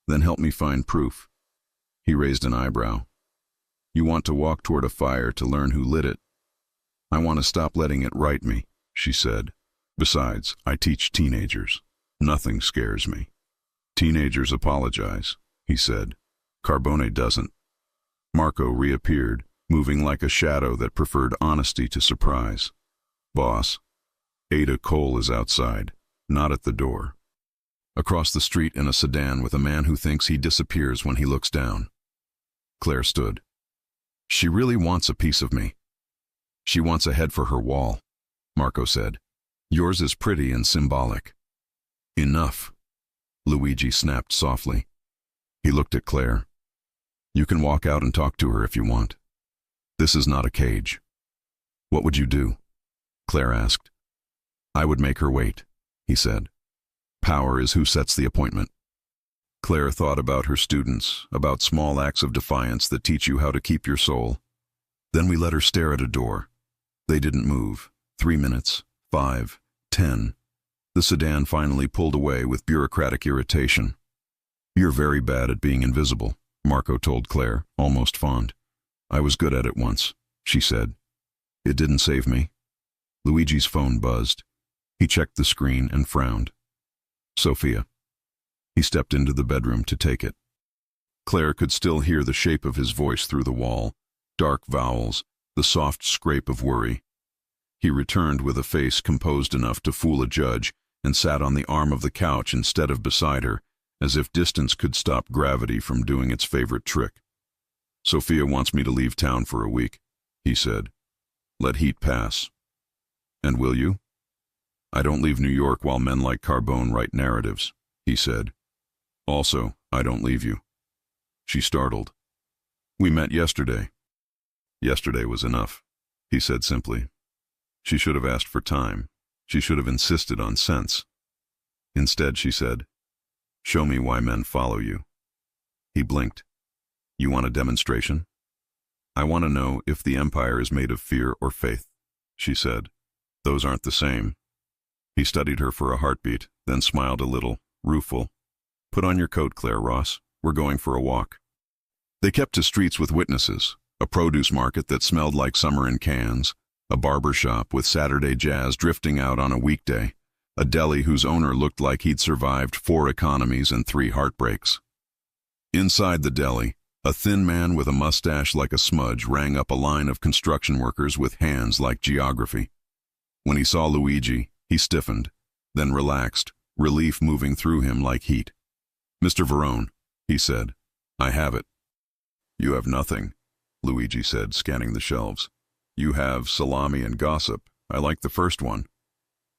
Speaker 1: Then help me find proof. He raised an eyebrow. You want to walk toward a fire to learn who lit it. I want to stop letting it write me, she said. Besides, I teach teenagers. Nothing scares me. Teenagers apologize, he said. Carbone doesn't. Marco reappeared, moving like a shadow that preferred honesty to surprise. Boss, Ada Cole is outside, not at the door. Across the street in a sedan with a man who thinks he disappears when he looks down. Claire stood. She really wants a piece of me. She wants a head for her wall, Marco said. Yours is pretty and symbolic. Enough, Luigi snapped softly. He looked at Claire. You can walk out and talk to her if you want. This is not a cage. What would you do? Claire asked. I would make her wait, he said. Power is who sets the appointment. Claire thought about her students, about small acts of defiance that teach you how to keep your soul. Then we let her stare at a door. They didn't move. 3 minutes, 5, 10. The sedan finally pulled away with bureaucratic irritation. "You're very bad at being invisible," Marco told Claire, almost fond. "I was good at it once," she said. "It didn't save me." Luigi's phone buzzed. He checked the screen and frowned. Sophia. He stepped into the bedroom to take it. Claire could still hear the shape of his voice through the wall, dark vowels, the soft scrape of worry. He returned with a face composed enough to fool a judge and sat on the arm of the couch instead of beside her, as if distance could stop gravity from doing its favorite trick. "Sophia wants me to leave town for a week," he said. "Let heat pass." "And will you?" "I don't leave New York while men like Carbone write narratives," he said. "Also, I don't leave you." She startled. "We met yesterday." "Yesterday was enough," he said simply. She should have asked for time. She should have insisted on sense. Instead, she said, "Show me why men follow you." He blinked. "You want a demonstration?" "I want to know if the empire is made of fear or faith," she said. "Those aren't the same." He studied her for a heartbeat, then smiled a little, rueful. "Put on your coat, Claire Ross. We're going for a walk." They kept to streets with witnesses, a produce market that smelled like summer in cans, a barber shop with Saturday jazz drifting out on a weekday, a deli whose owner looked like he'd survived 4 economies and 3 heartbreaks. Inside the deli, a thin man with a mustache like a smudge rang up a line of construction workers with hands like geography. When he saw Luigi, he stiffened, then relaxed, relief moving through him like heat. "Mr. Verone," he said, "I have it." "You have nothing," Luigi said, scanning the shelves. "You have salami and gossip. I like the first one."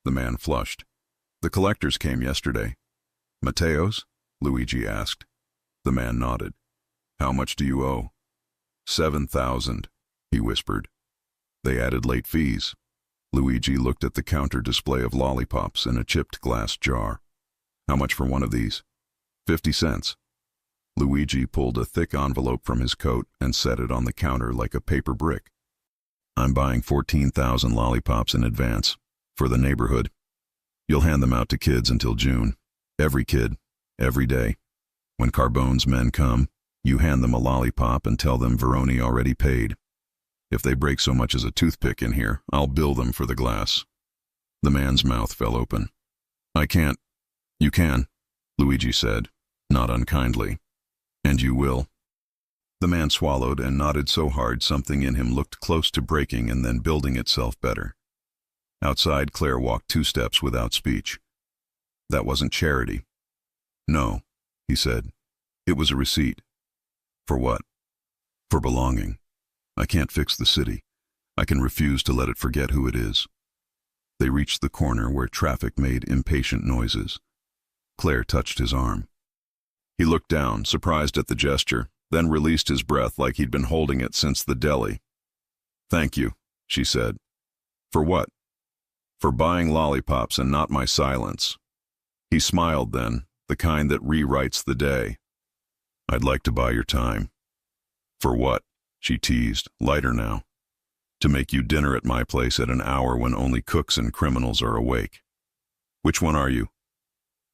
Speaker 1: The man flushed. "The collectors came yesterday." "Matteo's?" Luigi asked. The man nodded. "How much do you owe?" 7,000, he whispered. "They added late fees." Luigi looked at the counter display of lollipops in a chipped glass jar. "How much for one of these?" 50 cents. Luigi pulled a thick envelope from his coat and set it on the counter like a paper brick. "I'm buying 14,000 lollipops in advance, for the neighborhood. You'll hand them out to kids until June. Every kid, every day. When Carbone's men come, you hand them a lollipop and tell them Verone already paid. If they break so much as a toothpick in here, I'll bill them for the glass." The man's mouth fell open. "I can't." "You can," Luigi said, not unkindly. "And you will." The man swallowed and nodded so hard something in him looked close to breaking and then building itself better. Outside, Claire walked 2 steps without speech. "That wasn't charity." "No," he said. "It was a receipt." "For what?" "For belonging. I can't fix the city. I can refuse to let it forget who it is." They reached the corner where traffic made impatient noises. Claire touched his arm. He looked down, surprised at the gesture, then released his breath like he'd been holding it since the deli. "Thank you," she said. "For what?" "For buying lollipops and not my silence." He smiled then, the kind that rewrites the day. "I'd like to buy your time." "For what?" she teased, lighter now. "To make you dinner at my place at an hour when only cooks and criminals are awake." "Which one are you?"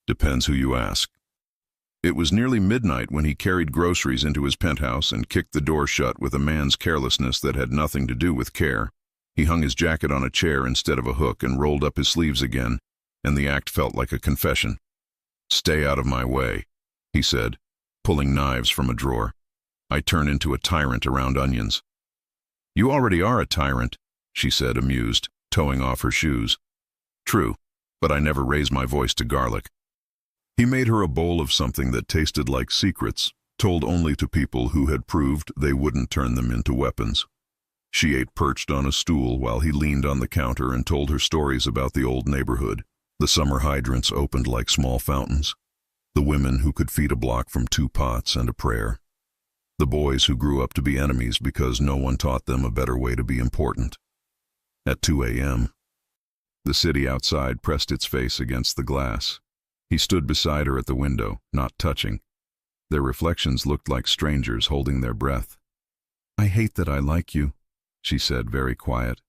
Speaker 1: "Depends who you ask." It was nearly midnight when he carried groceries into his penthouse and kicked the door shut with a man's carelessness that had nothing to do with care. He hung his jacket on a chair instead of a hook and rolled up his sleeves again, and the act felt like a confession. "Stay out of my way," he said, pulling knives from a drawer. "I turn into a tyrant around onions." "You already are a tyrant," she said, amused, toeing off her shoes. "True, but I never raise my voice to garlic." He made her a bowl of something that tasted like secrets, told only to people who had proved they wouldn't turn them into weapons. She ate perched on a stool while he leaned on the counter and told her stories about the old neighborhood. The summer hydrants opened like small fountains. The women who could feed a block from 2 pots and a prayer. The boys who grew up to be enemies because no one taught them a better way to be important. At 2 a.m., the city outside pressed its face against the glass. He stood beside her at the window, not touching. Their reflections looked like strangers holding their breath. "I hate that I like you," she said, very quiet.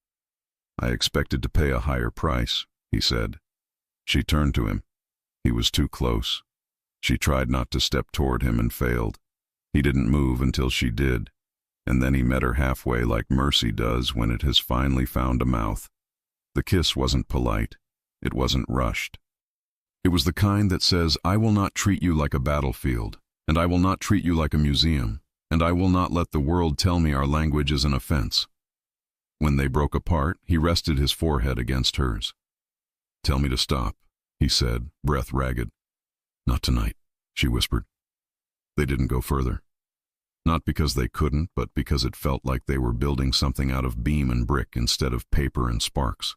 Speaker 1: I expected to pay a higher price, he said. She turned to him. He was too close. She tried not to step toward him and failed. He didn't move until she did, and then he met her halfway like mercy does when it has finally found a mouth. The kiss wasn't polite. It wasn't rushed. It was the kind that says, I will not treat you like a battlefield, and I will not treat you like a museum, and I will not let the world tell me our language is an offense. When they broke apart, he rested his forehead against hers. Tell me to stop, he said, breath ragged. Not tonight, she whispered. They didn't go further. Not because they couldn't, but because it felt like they were building something out of beam and brick instead of paper and sparks.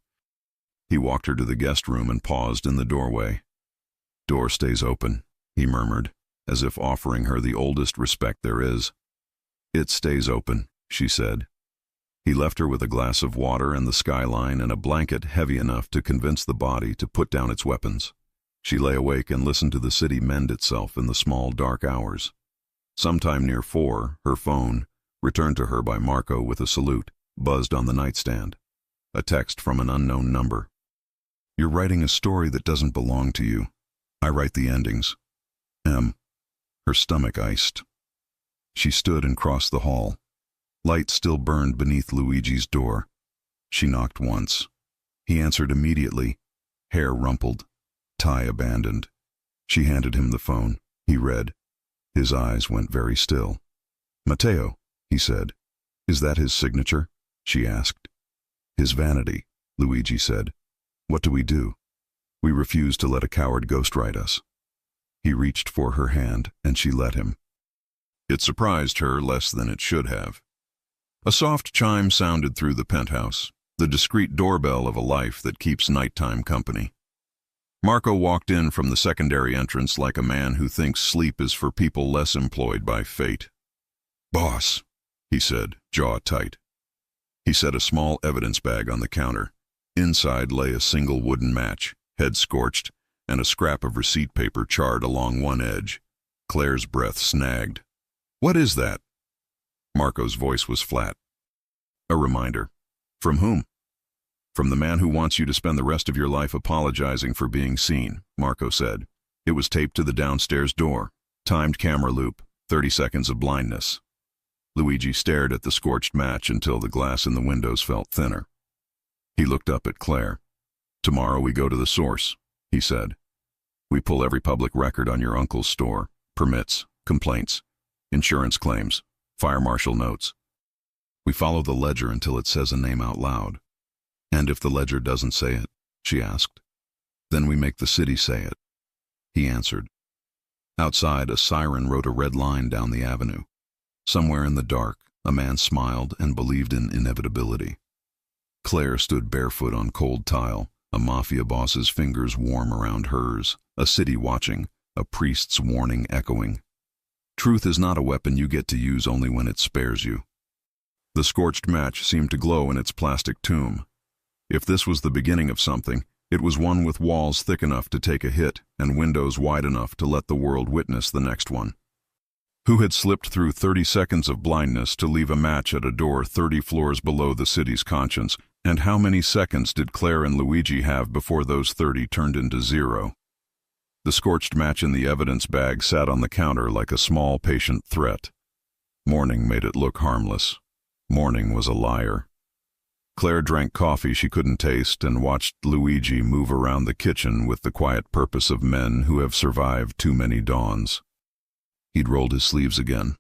Speaker 1: He walked her to the guest room and paused in the doorway. Door stays open, he murmured, as if offering her the oldest respect there is. It stays open, she said. He left her with a glass of water and the skyline and a blanket heavy enough to convince the body to put down its weapons. She lay awake and listened to the city mend itself in the small dark hours. Sometime near 4, her phone, returned to her by Marco with a salute, buzzed on the nightstand. A text from an unknown number. You're writing a story that doesn't belong to you. I write the endings. M. Her stomach iced. She stood and crossed the hall. Light still burned beneath Luigi's door. She knocked once. He answered immediately, hair rumpled, tie abandoned. She handed him the phone. He read. His eyes went very still. Matteo, he said. Is that his signature? She asked. His vanity, Luigi said. What do we do? We refuse to let a coward ghostwrite us. He reached for her hand, and she let him. It surprised her less than it should have. A soft chime sounded through the penthouse, the discreet doorbell of a life that keeps nighttime company. Marco walked in from the secondary entrance like a man who thinks sleep is for people less employed by fate. Boss, he said, jaw tight. He set a small evidence bag on the counter. Inside lay a single wooden match, head scorched, and a scrap of receipt paper charred along one edge. Claire's breath snagged. What is that? Marco's voice was flat. A reminder. From whom? From the man who wants you to spend the rest of your life apologizing for being seen, Marco said. It was taped to the downstairs door. Timed camera loop, 30 seconds of blindness. Luigi stared at the scorched match until the glass in the windows felt thinner. He looked up at Claire. Tomorrow we go to the source, he said. We pull every public record on your uncle's store, permits, complaints, insurance claims, fire marshal notes. We follow the ledger until it says a name out loud. And if the ledger doesn't say it, she asked, then we make the city say it. He answered. Outside, a siren wrote a red line down the avenue. Somewhere in the dark, a man smiled and believed in inevitability. Claire stood barefoot on cold tile, a mafia boss's fingers warm around hers, a city watching, a priest's warning echoing. Truth is not a weapon you get to use only when it spares you. The scorched match seemed to glow in its plastic tomb. If this was the beginning of something, it was one with walls thick enough to take a hit and windows wide enough to let the world witness the next one. Who had slipped through 30 seconds of blindness to leave a match at a door 30 floors below the city's conscience, and how many seconds did Claire and Luigi have before those 30 turned into 0? The scorched match in the evidence bag sat on the counter like a small, patient threat. Morning made it look harmless. Morning was a liar. Claire drank coffee she couldn't taste and watched Luigi move around the kitchen with the quiet purpose of men who have survived too many dawns. He'd rolled his sleeves again.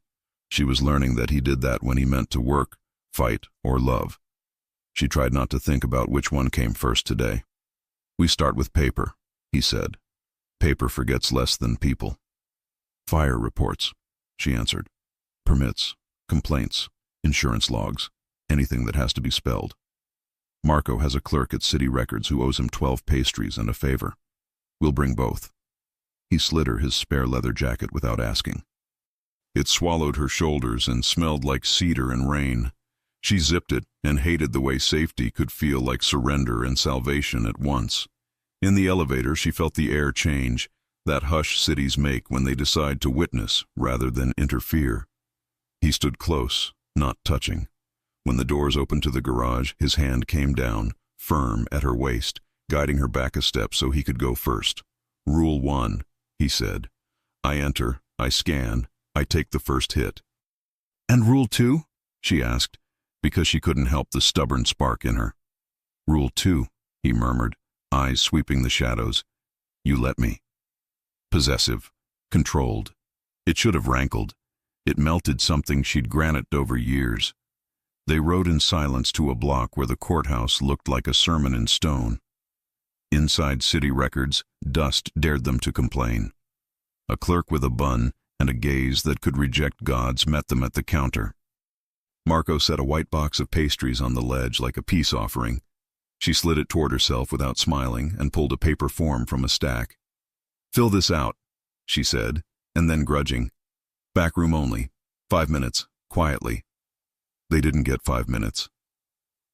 Speaker 1: She was learning that he did that when he meant to work, fight, or love. She tried not to think about which one came first today. We start with paper, he said. Paper forgets less than people. Fire reports, she answered. Permits, complaints, insurance logs, anything that has to be spelled. Marco has a clerk at City Records who owes him 12 pastries and a favor. We'll bring both. He slid her his spare leather jacket without asking. It swallowed her shoulders and smelled like cedar and rain. She zipped it and hated the way safety could feel like surrender and salvation at once. In the elevator, she felt the air change, that hush cities make when they decide to witness rather than interfere. He stood close, not touching. When the doors opened to the garage, his hand came down, firm at her waist, guiding her back a step so he could go first. "Rule 1, he said. "I enter, I scan, I take the first hit." "And Rule 2? She asked, because she couldn't help the stubborn spark in her. "Rule 2, he murmured, eyes sweeping the shadows. "You let me." Possessive, controlled. It should have rankled. It melted something she'd granted over years. They rode in silence to a block where the courthouse looked like a sermon in stone. Inside city records, dust dared them to complain. A clerk with a bun and a gaze that could reject gods met them at the counter. Marco set a white box of pastries on the ledge like a peace offering. She slid it toward herself without smiling and pulled a paper form from a stack. "Fill this out," she said, and then grudging. "Back room only. 5 minutes, quietly." They didn't get 5 minutes.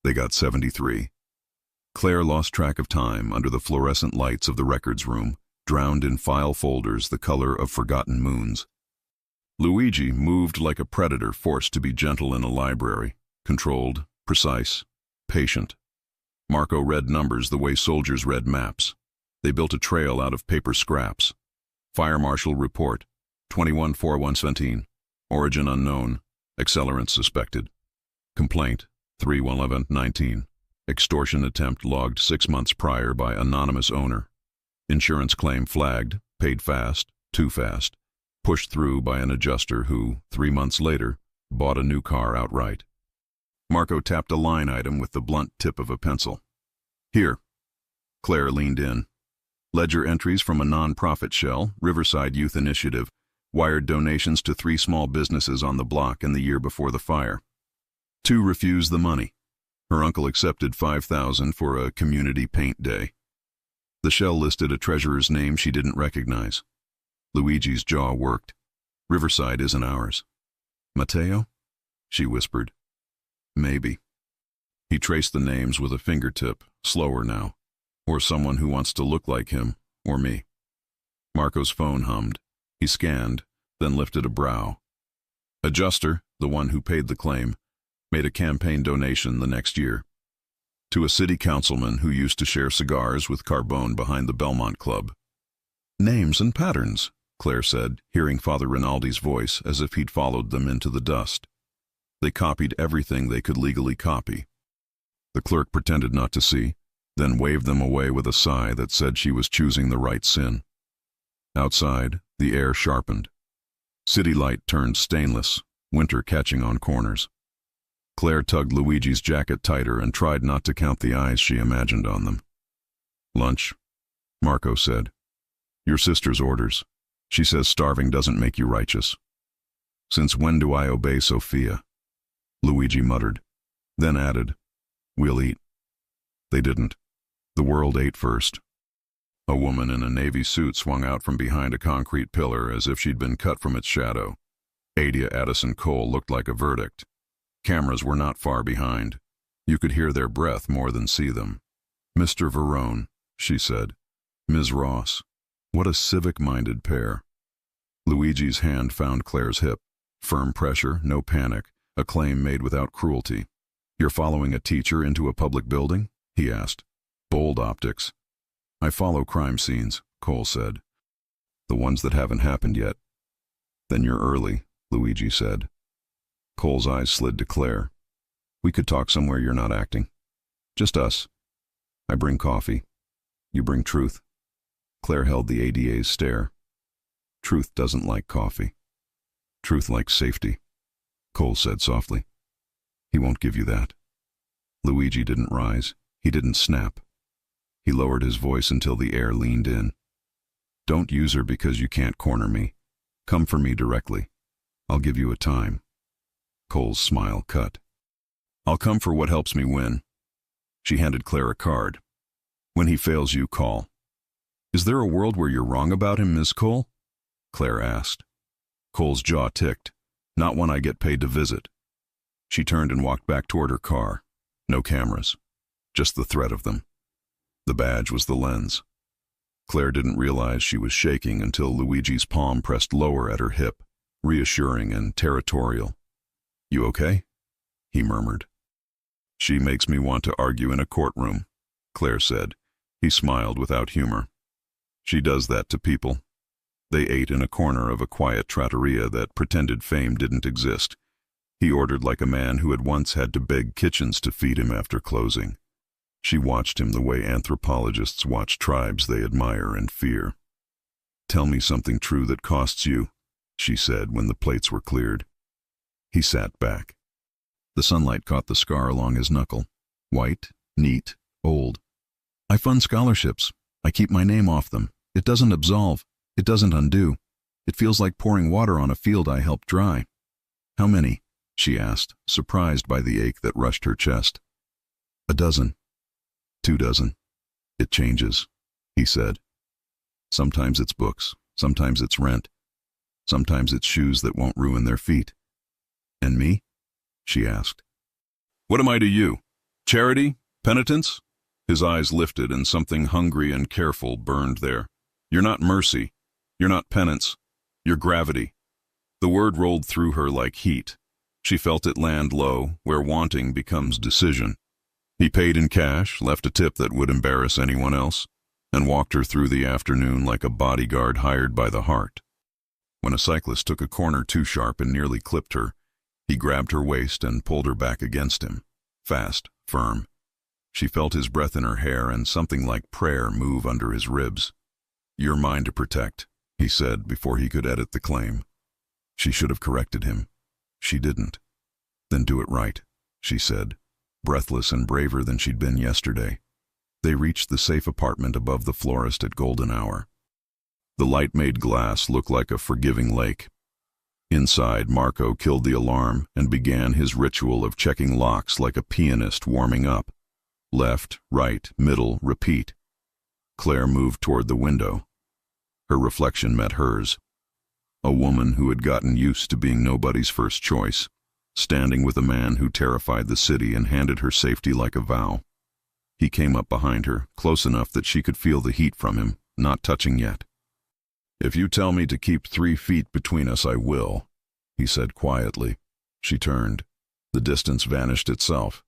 Speaker 1: They got 73. Claire lost track of time under the fluorescent lights of the records room, drowned in file folders the color of forgotten moons. Luigi moved like a predator forced to be gentle in a library, controlled, precise, patient. Marco read numbers the way soldiers read maps. They built a trail out of paper scraps. Fire Marshal Report, 21-4117. Origin unknown. Accelerant suspected. Complaint, 3-11-19. Extortion attempt logged 6 months prior by anonymous owner. Insurance claim flagged, paid fast, too fast. Pushed through by an adjuster who, 3 months later, bought a new car outright. Marco tapped a line item with the blunt tip of a pencil. "Here." Claire leaned in. Ledger entries from a non-profit shell, Riverside Youth Initiative, wired donations to 3 small businesses on the block in the year before the fire. 2 refused the money. Her uncle accepted $5,000 for a community paint day. The shell listed a treasurer's name she didn't recognize. Luigi's jaw worked. "Riverside isn't ours." "Matteo?" she whispered. "Maybe." He traced the names with a fingertip, slower now. Or someone who wants to look like him, or me. Marco's phone hummed. He scanned, then lifted a brow. Adjuster, the one who paid the claim, made a campaign donation the next year. To a city councilman who used to share cigars with Carbone behind the Belmont Club. "Names and patterns," Claire said, hearing Father Rinaldi's voice as if he'd followed them into the dust. They copied everything they could legally copy. The clerk pretended not to see, then waved them away with a sigh that said she was choosing the right sin. Outside, the air sharpened. City light turned stainless, winter catching on corners. Claire tugged Luigi's jacket tighter and tried not to count the eyes she imagined on them. "Lunch," Marco said. "Your sister's orders. She says starving doesn't make you righteous." "Since when do I obey Sophia?" Luigi muttered, then added, "We'll eat." They didn't. The world ate first. A woman in a navy suit swung out from behind a concrete pillar as if she'd been cut from its shadow. Adia Addison Cole looked like a verdict. Cameras were not far behind. You could hear their breath more than see them. "Mr. Verone," she said. "Ms. Ross." What a civic-minded pair. Luigi's hand found Claire's hip. Firm pressure, no panic, a claim made without cruelty. "You're following a teacher into a public building?" he asked. Bold optics. "I follow crime scenes," Cole said. "The ones that haven't happened yet." "Then you're early," Luigi said. Cole's eyes slid to Claire. "We could talk somewhere you're not acting. Just us. I bring coffee. You bring truth." Claire held the ADA's stare. "Truth doesn't like coffee. Truth likes safety," Cole said softly. "He won't give you that." Luigi didn't rise. He didn't snap. He lowered his voice until the air leaned in. "Don't use her because you can't corner me. Come for me directly. I'll give you a time." Cole's smile cut. "I'll come for what helps me win." She handed Claire a card. "When he fails you, call." "Is there a world where you're wrong about him, Ms. Cole?" Claire asked. Cole's jaw ticked. "Not one I get paid to visit." She turned and walked back toward her car. No cameras. Just the threat of them. The badge was the lens. Claire didn't realize she was shaking until Luigi's palm pressed lower at her hip, reassuring and territorial. "You okay?" he murmured. "She makes me want to argue in a courtroom," Claire said. He smiled without humor. She does that to people. They ate in a corner of a quiet trattoria that pretended fame didn't exist. He ordered like a man who had once had to beg kitchens to feed him after closing. She watched him the way anthropologists watch tribes they admire and fear. "Tell me something true that costs you," she said when the plates were cleared. He sat back. The sunlight caught the scar along his knuckle. White, neat, old. "I fund scholarships. I keep my name off them. It doesn't absolve. It doesn't undo. It feels like pouring water on a field I helped dry." "How many?" she asked, surprised by the ache that rushed her chest. "A dozen. 2 dozen. It changes," he said. "Sometimes it's books. Sometimes it's rent. Sometimes it's shoes that won't ruin their feet." "And me?" she asked. "What am I to you? Charity? Penitence?" His eyes lifted and something hungry and careful burned there. "You're not mercy. You're not penance. You're gravity." The word rolled through her like heat. She felt it land low, where wanting becomes decision. He paid in cash, left a tip that would embarrass anyone else, and walked her through the afternoon like a bodyguard hired by the heart. When a cyclist took a corner too sharp and nearly clipped her, he grabbed her waist and pulled her back against him. Fast, firm. She felt his breath in her hair and something like prayer move under his ribs. "You're mine to protect," he said before he could edit the claim. She should have corrected him. She didn't. "Then do it right," she said, breathless and braver than she'd been yesterday. They reached the safe apartment above the florist at golden hour. The light made glass look like a forgiving lake. Inside, Marco killed the alarm and began his ritual of checking locks like a pianist warming up. Left, right, middle, repeat. Claire moved toward the window. Her reflection met hers. A woman who had gotten used to being nobody's first choice, standing with a man who terrified the city and handed her safety like a vow. He came up behind her, close enough that she could feel the heat from him, not touching yet. "If you tell me to keep 3 feet between us, I will," he said quietly. She turned. The distance vanished itself.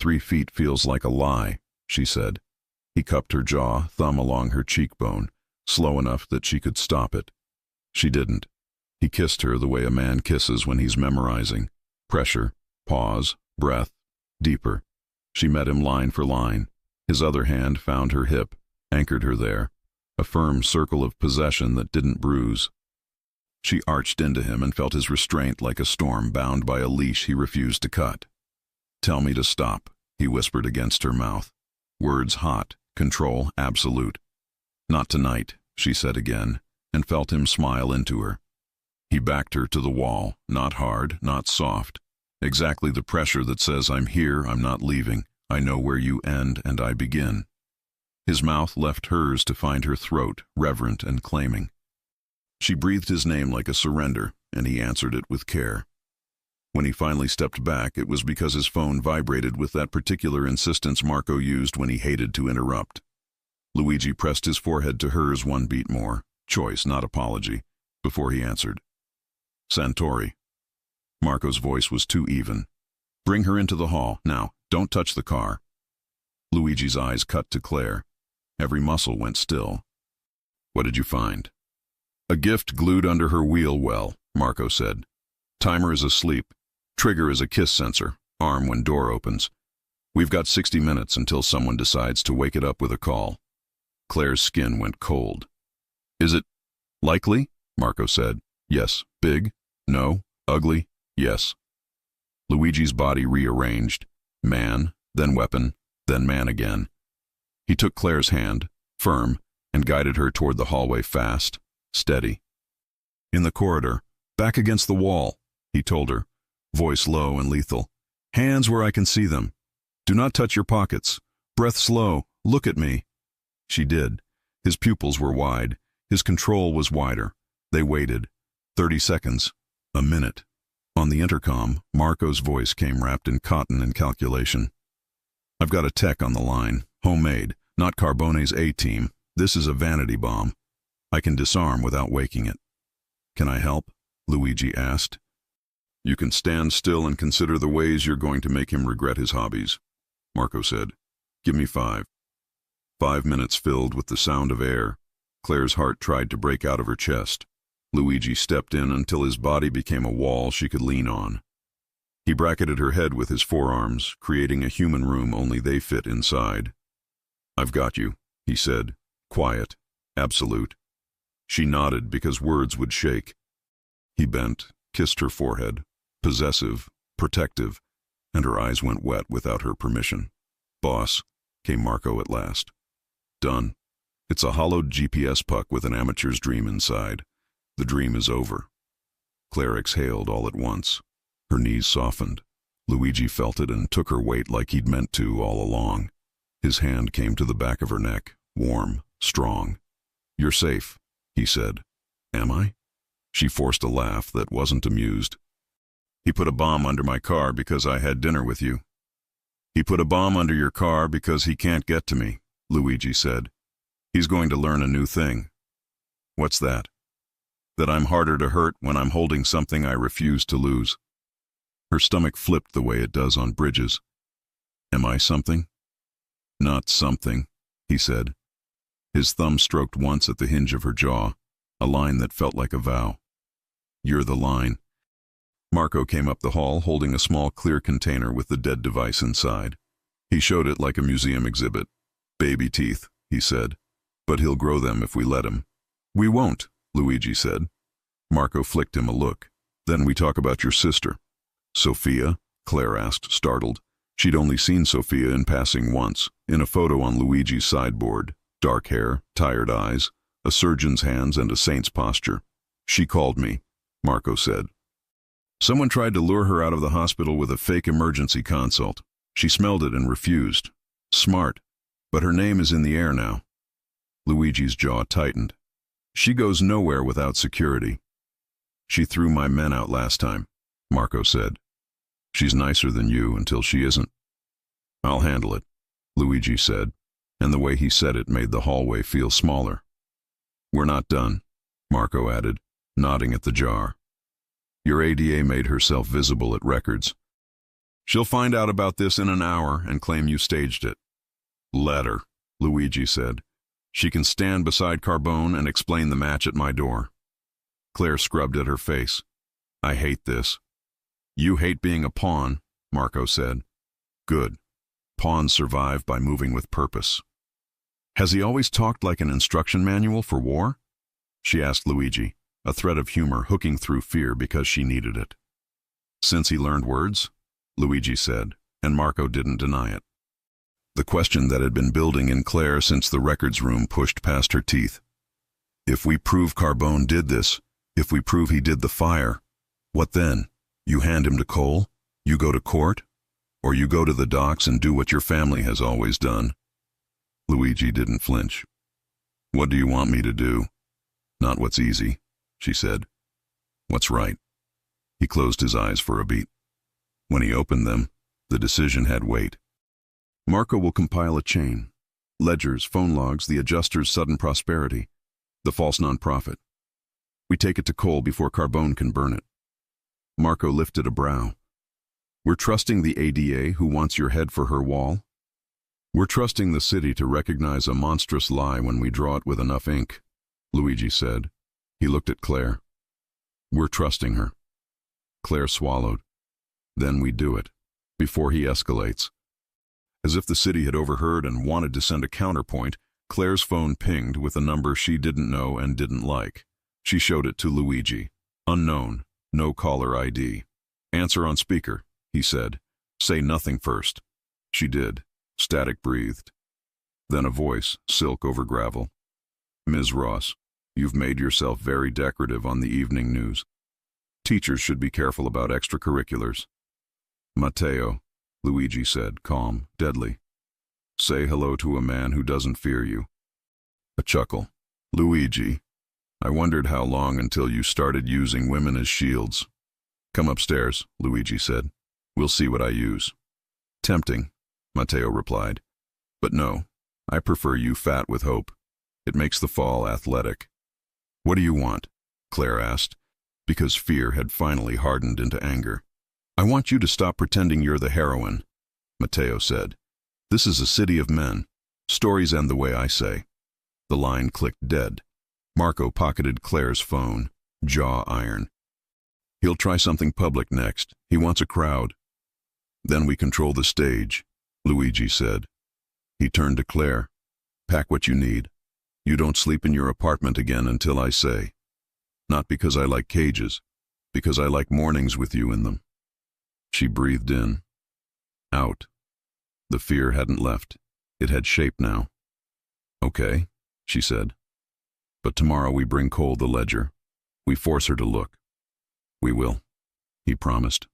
Speaker 1: 3 feet feels like a lie," she said. He cupped her jaw, thumb along her cheekbone, slow enough that she could stop it. She didn't. He kissed her the way a man kisses when he's memorizing. Pressure, pause, breath, deeper. She met him line for line. His other hand found her hip, anchored her there, a firm circle of possession that didn't bruise. She arched into him and felt his restraint like a storm bound by a leash he refused to cut. "Tell me to stop," he whispered against her mouth. Words hot, control absolute. "Not tonight," she said again, and felt him smile into her. He backed her to the wall, not hard, not soft. Exactly the pressure that says, "I'm here, I'm not leaving. I know where you end and I begin." His mouth left hers to find her throat, reverent and claiming. She breathed his name like a surrender, and he answered it with care. When he finally stepped back, it was because his phone vibrated with that particular insistence Marco used when he hated to interrupt. Luigi pressed his forehead to hers 1 beat more, choice, not apology, before he answered. "Santori." Marco's voice was too even. "Bring her into the hall. Now, don't touch the car." Luigi's eyes cut to Claire. Every muscle went still. "What did you find?" "A gift glued under her wheel well," Marco said. "Timer is asleep. Trigger is a kiss sensor. Arm when door opens. We've got 60 minutes until someone decides to wake it up with a call." Claire's skin went cold. "Is it likely?" Marco said. "Yes. Big? No. Ugly? Yes." Luigi's body rearranged. Man, then weapon, then man again. He took Claire's hand, firm, and guided her toward the hallway fast, steady. "In the corridor, back against the wall," he told her, voice low and lethal. "Hands where I can see them. Do not touch your pockets. Breath slow. Look at me." She did. His pupils were wide. His control was wider. They waited. 30 seconds. A minute. On the intercom, Marco's voice came wrapped in cotton and calculation. "I've got a tech on the line. Homemade. Not Carbone's A-team. This is a vanity bomb. I can disarm without waking it." "Can I help?" Luigi asked. "You can stand still and consider the ways you're going to make him regret his hobbies," Marco said. "Give me 5. 5 minutes filled with the sound of air. Claire's heart tried to break out of her chest. Luigi stepped in until his body became a wall she could lean on. He bracketed her head with his forearms, creating a human room only they fit inside. "I've got you," he said, quiet, absolute. She nodded because words would shake. He bent, kissed her forehead, possessive, protective, and her eyes went wet without her permission. "Boss," came Marco at last. "Done. It's a hollowed GPS puck with an amateur's dream inside. The dream is over." Claire exhaled all at once. Her knees softened. Luigi felt it and took her weight like he'd meant to all along. His hand came to the back of her neck, warm, strong. "You're safe," he said. "Am I?" She forced a laugh that wasn't amused. "He put a bomb under my car because I had dinner with you." "He put a bomb under your car because he can't get to me," Luigi said. "He's going to learn a new thing." "What's that?" "That I'm harder to hurt when I'm holding something I refuse to lose." Her stomach flipped the way it does on bridges. "Am I something?" "Not something," he said. His thumb stroked once at the hinge of her jaw, a line that felt like a vow. "You're the line." Marco came up the hall holding a small clear container with the dead device inside. He showed it like a museum exhibit. "Baby teeth," he said, "but he'll grow them if we let him." "We won't," Luigi said. Marco flicked him a look. "Then we talk about your sister." "Sophia?" Claire asked, startled. She'd only seen Sophia in passing once, in a photo on Luigi's sideboard. Dark hair, tired eyes, a surgeon's hands and a saint's posture. "She called me," Marco said. "Someone tried to lure her out of the hospital with a fake emergency consult. She smelled it and refused. Smart. But her name is in the air now." Luigi's jaw tightened. "She goes nowhere without security." "She threw my men out last time," Marco said. "She's nicer than you until she isn't." "I'll handle it," Luigi said, and the way he said it made the hallway feel smaller. "We're not done," Marco added, nodding at the jar. "Your ADA made herself visible at records. She'll find out about this in an hour and claim you staged it." "Let her," Luigi said. "She can stand beside Carbone and explain the match at my door." Claire scrubbed at her face. "I hate this." "You hate being a pawn," Marco said. "Good. Pawns survive by moving with purpose." "Has he always talked like an instruction manual for war?" she asked Luigi, a thread of humor hooking through fear because she needed it. "Since he learned words?" Luigi said, and Marco didn't deny it. The question that had been building in Claire since the records room pushed past her teeth. "If we prove Carbone did this, if we prove he did the fire, what then? You hand him to Cole? You go to court? Or you go to the docks and do what your family has always done?" Luigi didn't flinch. "What do you want me to do?" "Not what's easy," she said. "What's right?" He closed his eyes for a beat. When he opened them, the decision had weight. "Marco will compile a chain. Ledgers, phone logs, the adjuster's sudden prosperity, the false nonprofit. We take it to Cole before Carbone can burn it." Marco lifted a brow. "We're trusting the ADA who wants your head for her wall? We're trusting the city to recognize a monstrous lie when we draw it with enough ink," Luigi said. He looked at Claire. "We're trusting her." Claire swallowed. "Then we do it, before he escalates." As if the city had overheard and wanted to send a counterpoint, Claire's phone pinged with a number she didn't know and didn't like. She showed it to Luigi. "Unknown, no caller ID. Answer on speaker," he said. "Say nothing first." She did. Static breathed. Then a voice, silk over gravel. "Ms. Ross, you've made yourself very decorative on the evening news. Teachers should be careful about extracurriculars." "Matteo," Luigi said, calm, deadly. "Say hello to a man who doesn't fear you." A chuckle. "Luigi, I wondered how long until you started using women as shields." "Come upstairs," Luigi said. "We'll see what I use." "Tempting," Matteo replied. "But no, I prefer you fat with hope. It makes the fall athletic." "What do you want?" Claire asked, because fear had finally hardened into anger. "I want you to stop pretending you're the heroine," Matteo said. "This is a city of men. Stories end the way I say. The line clicked dead. Marco pocketed Claire's phone, jaw iron. He'll try something public next. He wants a crowd. Then we control the stage, Luigi said. He turned to Claire. Pack what you need. You don't sleep in your apartment again until I say. Not because I like cages, because I like mornings with you in them. She breathed in. Out. The fear hadn't left. It had shape now. Okay, she said. But tomorrow we bring Cole the ledger. We force her to look. We will, he promised.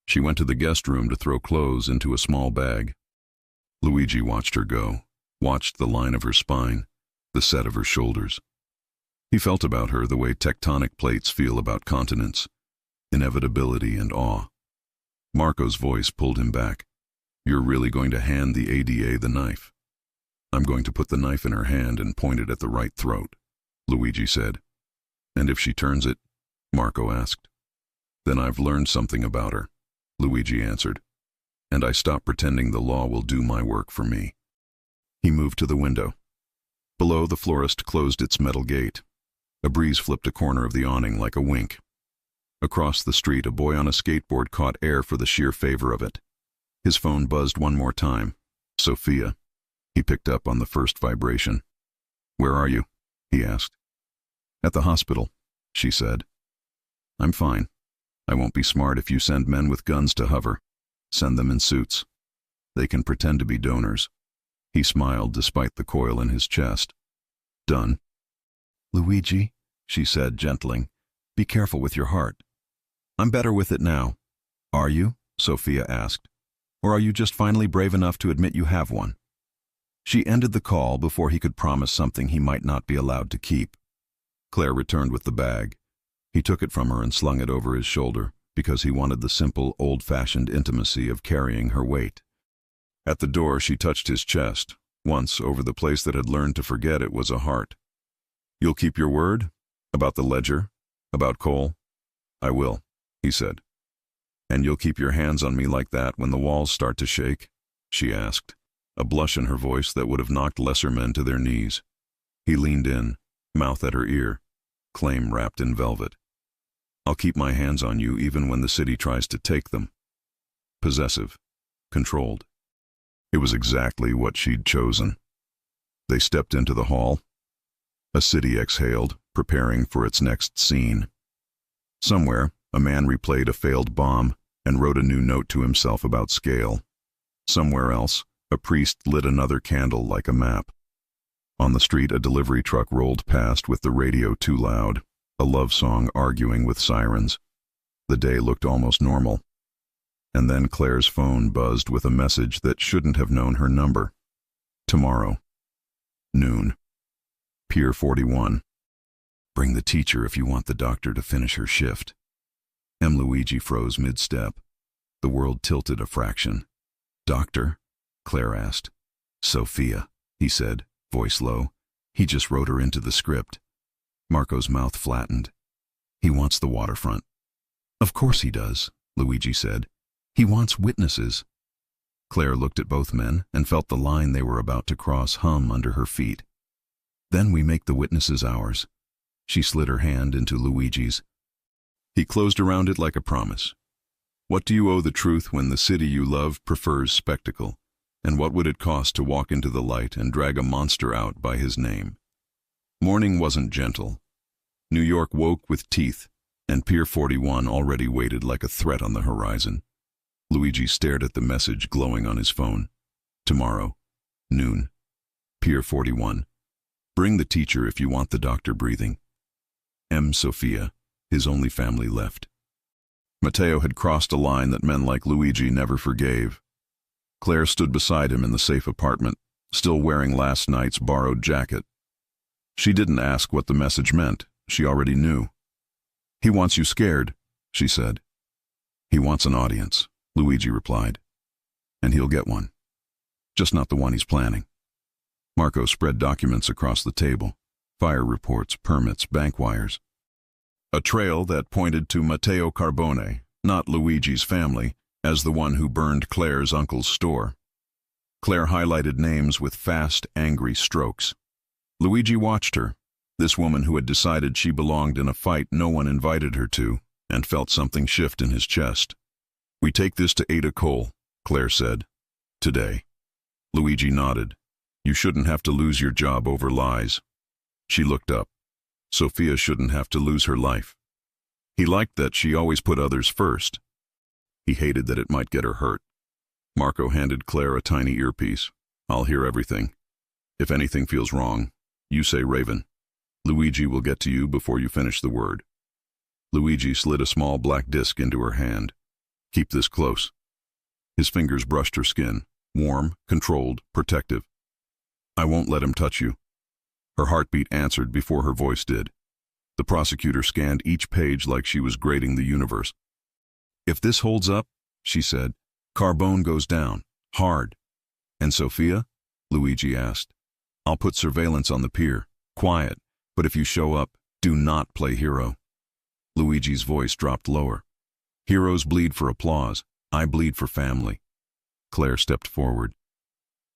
Speaker 1: She went to the guest room to throw clothes into a small bag. Luigi watched her go, watched the line of her spine, the set of her shoulders. He felt about her the way tectonic plates feel about continents, inevitability and awe. Marco's voice pulled him back. You're really going to hand the ADA the knife? I'm going to put the knife in her hand and point it at the right throat, Luigi said. And if she turns it? Marco asked. Then I've learned something about her, Luigi answered. And I stop pretending the law will do my work for me. He moved to the window. Below, the florist closed its metal gate. A breeze flipped a corner of the awning like a wink. Across the street, a boy on a skateboard caught air for the sheer favor of it. His phone buzzed one more time. Sophia. He picked up on the first vibration. Where are you? He asked. At the hospital, she said. I'm fine. I won't be smart if you send men with guns to hover. Send them in suits. They can pretend to be donors. He smiled despite the coil in his chest. Done. Luigi, she said, gentling, be careful with your heart. I'm better with it now. Are you? Sophia asked. Or are you just finally brave enough to admit you have one? She ended the call before he could promise something he might not be allowed to keep. Claire returned with the bag. He took it from her and slung it over his shoulder because he wanted the simple, old-fashioned intimacy of carrying her weight. At the door, she touched his chest, once over the place that had learned to forget it was a heart. You'll keep your word? About the ledger? About Cole? I will, he said. And you'll keep your hands on me like that when the walls start to shake? She asked, a blush in her voice that would have knocked lesser men to their knees. He leaned in, mouth at her ear, claim wrapped in velvet. I'll keep my hands on you even when the city tries to take them. Possessive, controlled. It was exactly what she'd chosen. They stepped into the hall. A city exhaled, preparing for its next scene. Somewhere, a man replayed a failed bomb and wrote a new note to himself about scale. Somewhere else, a priest lit another candle like a map. On the street, a delivery truck rolled past with the radio too loud, a love song arguing with sirens. The day looked almost normal. And then Claire's phone buzzed with a message that shouldn't have known her number. Tomorrow. Noon. Pier 41. Bring the teacher if you want the doctor to finish her shift. Luigi froze mid-step. The world tilted a fraction. Doctor? Claire asked. Sophia, he said, voice low. He just wrote her into the script. Marco's mouth flattened. He wants the waterfront. Of course he does, Luigi said. He wants witnesses. Claire looked at both men and felt the line they were about to cross hum under her feet. Then we make the witnesses ours. She slid her hand into Luigi's. He closed around it like a promise. What do you owe the truth when the city you love prefers spectacle? And what would it cost to walk into the light and drag a monster out by his name? Morning wasn't gentle. New York woke with teeth, and Pier 41 already waited like a threat on the horizon. Luigi stared at the message glowing on his phone. Tomorrow. Noon. Pier 41. Bring the teacher if you want the doctor breathing. Sophia, his only family left. Matteo had crossed a line that men like Luigi never forgave. Claire stood beside him in the safe apartment, still wearing last night's borrowed jacket. She didn't ask what the message meant. She already knew. He wants you scared, she said. He wants an audience, Luigi replied. And he'll get one. Just not the one he's planning. Marco spread documents across the table. Fire reports, permits, bank wires. A trail that pointed to Matteo Carbone, not Luigi's family, as the one who burned Claire's uncle's store. Claire highlighted names with fast, angry strokes. Luigi watched her, this woman who had decided she belonged in a fight no one invited her to, and felt something shift in his chest. "We take this to Ada Cole," Claire said. "Today." Luigi nodded. "You shouldn't have to lose your job over lies." She looked up. Sophia shouldn't have to lose her life. He liked that she always put others first. He hated that it might get her hurt. Marco handed Claire a tiny earpiece. "I'll hear everything. If anything feels wrong, you say Raven. Luigi will get to you before you finish the word." Luigi slid a small black disc into her hand. "Keep this close." His fingers brushed her skin, warm, controlled, protective. "I won't let him touch you." Her heartbeat answered before her voice did. The prosecutor scanned each page like she was grading the universe. "If this holds up," she said, "Carbone goes down, hard." "And Sophia?" Luigi asked. "I'll put surveillance on the pier, quiet, but if you show up, do not play hero." Luigi's voice dropped lower. "Heroes bleed for applause. I bleed for family." Claire stepped forward.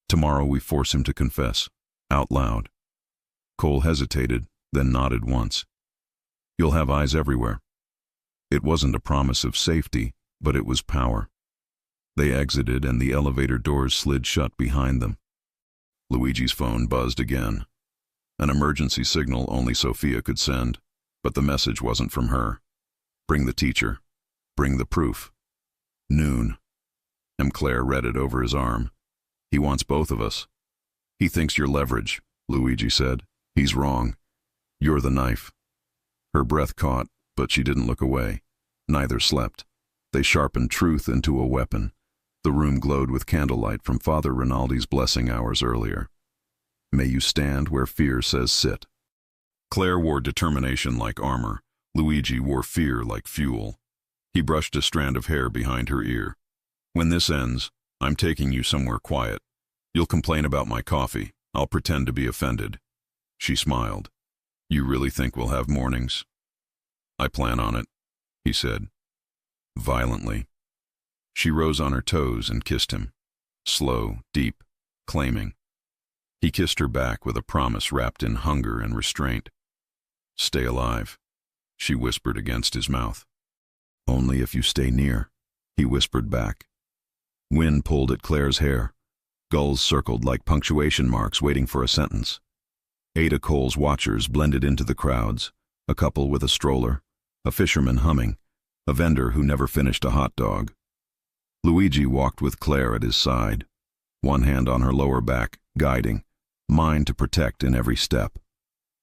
Speaker 1: "Tomorrow we force him to confess, out loud." Cole hesitated, then nodded once. "You'll have eyes everywhere." It wasn't a promise of safety, but it was power. They exited and the elevator doors slid shut behind them. Luigi's phone buzzed again. An emergency signal only Sophia could send, but the message wasn't from her. "Bring the teacher. Bring the proof. Noon." Claire read it over his arm. "He wants both of us." "He thinks you're leverage," Luigi said. "He's wrong. You're the knife." Her breath caught, but she didn't look away. Neither slept. They sharpened truth into a weapon. The room glowed with candlelight from Father Rinaldi's blessing hours earlier. "May you stand where fear says sit." Claire wore determination like armor. Luigi wore fear like fuel. He brushed a strand of hair behind her ear. "When this ends, I'm taking you somewhere quiet. You'll complain about my coffee. I'll pretend to be offended." She smiled. "You really think we'll have mornings?" "I plan on it," he said. Violently. She rose on her toes and kissed him. Slow, deep, claiming. He kissed her back with a promise wrapped in hunger and restraint. "Stay alive," she whispered against his mouth. "Only if you stay near," he whispered back. Wind pulled at Claire's hair. Gulls circled like punctuation marks waiting for a sentence. Ada Cole's watchers blended into the crowds, a couple with a stroller, a fisherman humming, a vendor who never finished a hot dog. Luigi walked with Claire at his side, one hand on her lower back, guiding, mind to protect in every step.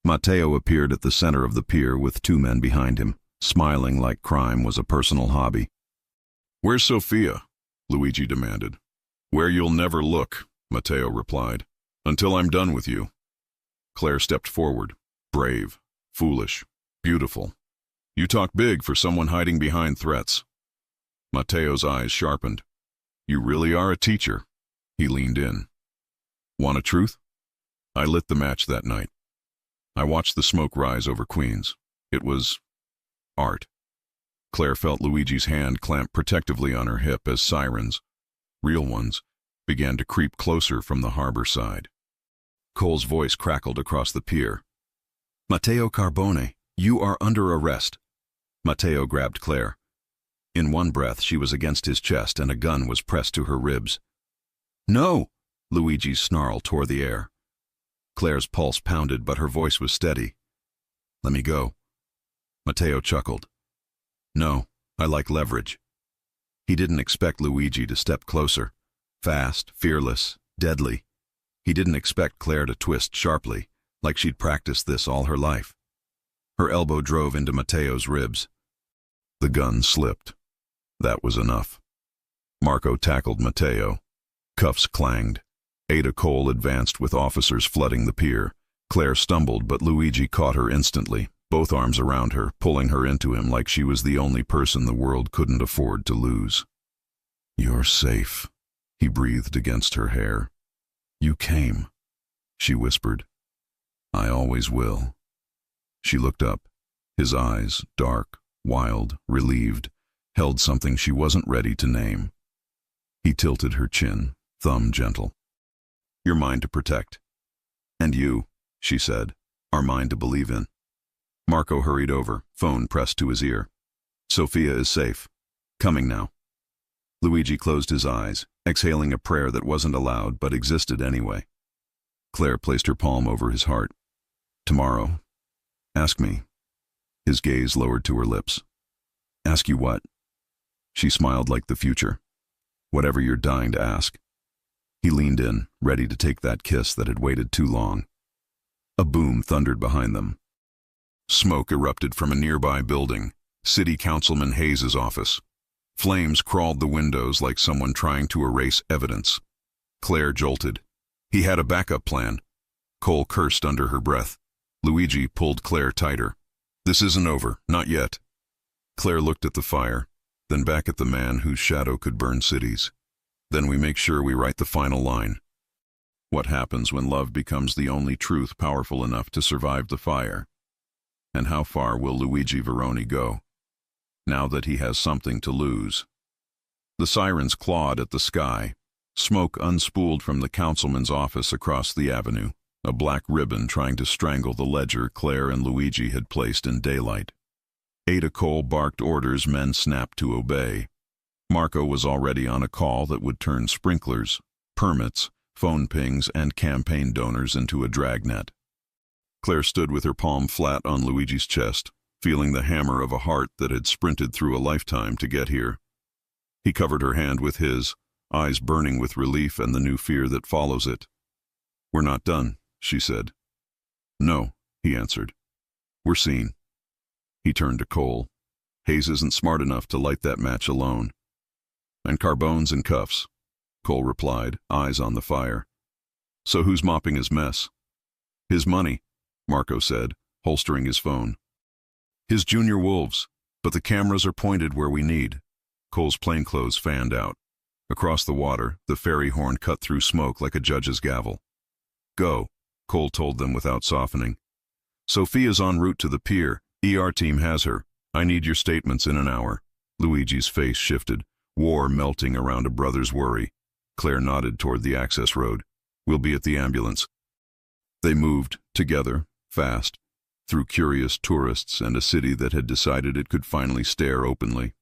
Speaker 1: Matteo appeared at the center of the pier with two men behind him, smiling like crime was a personal hobby. "Where's Sophia?" Luigi demanded. "Where you'll never look," Matteo replied, "until I'm done with you." Claire stepped forward, brave, foolish, beautiful. "You talk big for someone hiding behind threats." Matteo's eyes sharpened. "You really are a teacher." He leaned in. "Want a truth? I lit the match that night. I watched the smoke rise over Queens. It was art." Claire felt Luigi's hand clamp protectively on her hip as sirens, real ones, began to creep closer from the harbor side. Cole's voice crackled across the pier. "Matteo Carbone, you are under arrest." Matteo grabbed Claire. In one breath she was against his chest and a gun was pressed to her ribs. "No!" Luigi's snarl tore the air. Claire's pulse pounded, but her voice was steady. "Let me go." Matteo chuckled. "No, I like leverage." He didn't expect Luigi to step closer. Fast, fearless, deadly. He didn't expect Claire to twist sharply, like she'd practiced this all her life. Her elbow drove into Matteo's ribs. The gun slipped. That was enough. Marco tackled Matteo. Cuffs clanged. Ada Cole advanced with officers flooding the pier. Claire stumbled, but Luigi caught her instantly, both arms around her, pulling her into him like she was the only person the world couldn't afford to lose. "You're safe," he breathed against her hair. "You came," she whispered. "I always will." She looked up. His eyes, dark, wild, relieved, held something she wasn't ready to name. He tilted her chin, thumb gentle. You're mine to protect. And you, she said, are mine to believe in. Marco hurried over, phone pressed to his ear. Sophia is safe. Coming now. Luigi closed his eyes, exhaling a prayer that wasn't aloud but existed anyway. Claire placed her palm over his heart. Tomorrow. Ask me. His gaze lowered to her lips. Ask you what? She smiled like the future. Whatever you're dying to ask. He leaned in, ready to take that kiss that had waited too long. A boom thundered behind them. Smoke erupted from a nearby building, City Councilman Hayes' office. Flames crawled the windows like someone trying to erase evidence. Claire jolted. He had a backup plan. Cole cursed under her breath. Luigi pulled Claire tighter. This isn't over, not yet. Claire looked at the fire, then back at the man whose shadow could burn cities. Then we make sure we write the final line. What happens when love becomes the only truth powerful enough to survive the fire? And how far will Luigi Veroni go, now that he has something to lose? The sirens clawed at the sky. Smoke unspooled from the councilman's office across the avenue, a black ribbon trying to strangle the ledger Claire and Luigi had placed in daylight. Ada Cole barked orders men snapped to obey. Marco was already on a call that would turn sprinklers, permits, phone pings, and campaign donors into a dragnet. Claire stood with her palm flat on Luigi's chest, feeling the hammer of a heart that had sprinted through a lifetime to get here. He covered her hand with his, eyes burning with relief and the new fear that follows it. We're not done, she said. No, he answered. We're seen. He turned to Cole. Hayes isn't smart enough to light that match alone. And Carbone's in cuffs, Cole replied, eyes on the fire. So who's mopping his mess? His money, Marco said, holstering his phone. His junior wolves, but the cameras are pointed where we need. Cole's plainclothes fanned out. Across the water, the ferry horn cut through smoke like a judge's gavel. Go, Cole told them without softening. Sophia's en route to the pier. ER team has her. I need your statements in an hour. Luigi's face shifted, war melting around a brother's worry. Claire nodded toward the access road. We'll be at the ambulance. They moved, together, fast, through curious tourists and a city that had decided it could finally stare openly.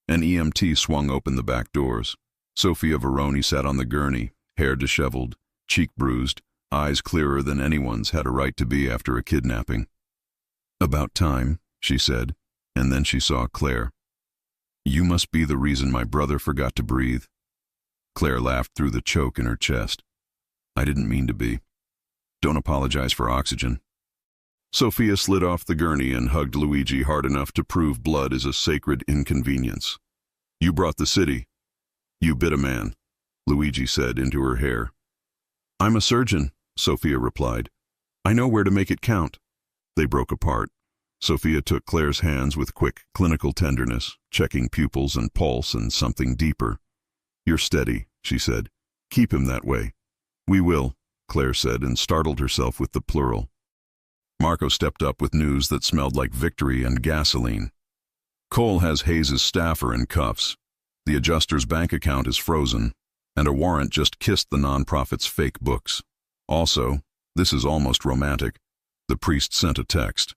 Speaker 1: An EMT swung open the back doors. Sophia Veroni sat on the gurney, hair disheveled, cheek bruised, eyes clearer than anyone's had a right to be after a kidnapping. About time, she said, and then she saw Claire. You must be the reason my brother forgot to breathe. Claire laughed through the choke in her chest. I didn't mean to be. Don't apologize for oxygen. Sophia slid off the gurney and hugged Luigi hard enough to prove blood is a sacred inconvenience. You brought the city. You bit a man, Luigi said into her hair. I'm a surgeon, Sophia replied. I know where to make it count. They broke apart. Sophia took Claire's hands with quick, clinical tenderness, checking pupils and pulse and something deeper. You're steady, she said. Keep him that way. We will, Claire said and startled herself with the plural. Marco stepped up with news that smelled like victory and gasoline. Cole has Hayes' staffer in cuffs. The adjuster's bank account is frozen, and a warrant just kissed the nonprofit's fake books. Also, this is almost romantic. The priest sent a text.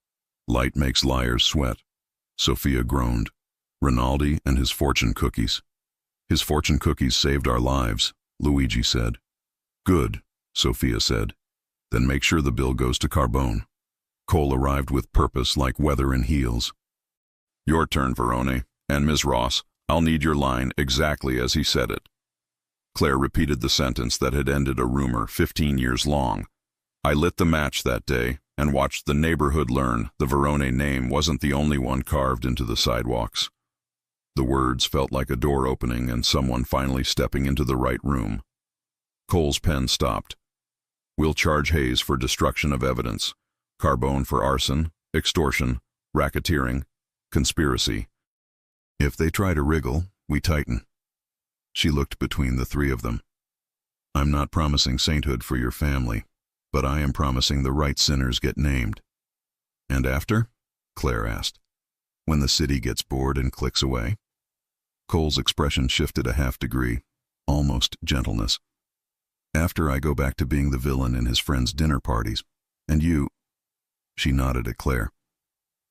Speaker 1: Light makes liars sweat. Sophia groaned. Rinaldi and his fortune cookies. His fortune cookies saved our lives, Luigi said. Good, Sophia said. Then make sure the bill goes to Carbone. Cole arrived with purpose like weather in heels. Your turn, Veroni, and Ms. Ross, I'll need your line exactly as he said it. Claire repeated the sentence that had ended a rumor 15 years long. I lit the match that day and watched the neighborhood learn the Verone name wasn't the only one carved into the sidewalks. The words felt like a door opening and someone finally stepping into the right room. Cole's pen stopped. We'll charge Hayes for destruction of evidence, Carbone for arson, extortion, racketeering, conspiracy. If they try to wriggle, we tighten. She looked between the three of them. I'm not promising sainthood for your family, but I am promising the right sinners get named. And after? Claire asked. When the city gets bored and clicks away? Cole's expression shifted a half degree, almost gentleness. After I go back to being the villain in his friends' dinner parties. And you, she nodded at Claire,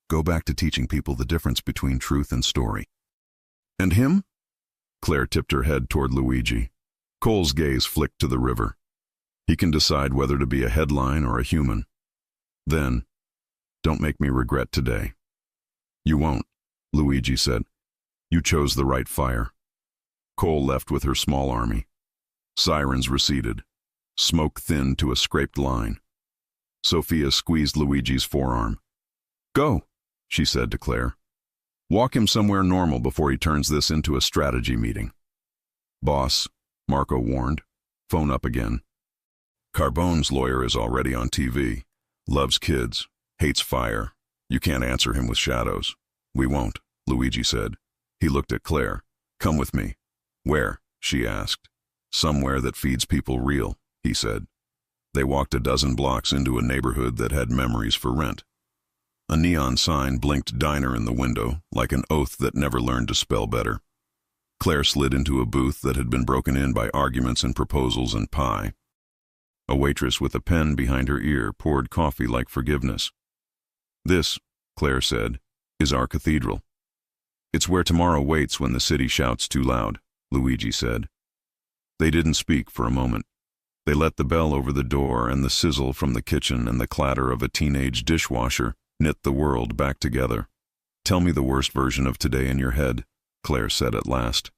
Speaker 1: go back to teaching people the difference between truth and story. And him? Claire tipped her head toward Luigi. Cole's gaze flicked to the river. He can decide whether to be a headline or a human. Then, don't make me regret today. You won't, Luigi said. You chose the right fire. Cole left with her small army. Sirens receded. Smoke thinned to a scraped line. Sophia squeezed Luigi's forearm. Go, she said to Claire. Walk him somewhere normal before he turns this into a strategy meeting. Boss, Marco warned. Phone up again. Carbone's lawyer is already on TV. Loves kids. Hates fire. You can't answer him with shadows. We won't, Luigi said. He looked at Claire. Come with me. Where? She asked. Somewhere that feeds people real, he said. They walked a dozen blocks into a neighborhood that had memories for rent. A neon sign blinked diner in the window, like an oath that never learned to spell better. Claire slid into a booth that had been broken in by arguments and proposals and pie. A waitress with a pen behind her ear poured coffee like forgiveness. This, Claire said, is our cathedral. It's where tomorrow waits when the city shouts too loud, Luigi said. They didn't speak for a moment. They let the bell over the door and the sizzle from the kitchen and the clatter of a teenage dishwasher knit the world back together. Tell me the worst version of today in your head, Claire said at last.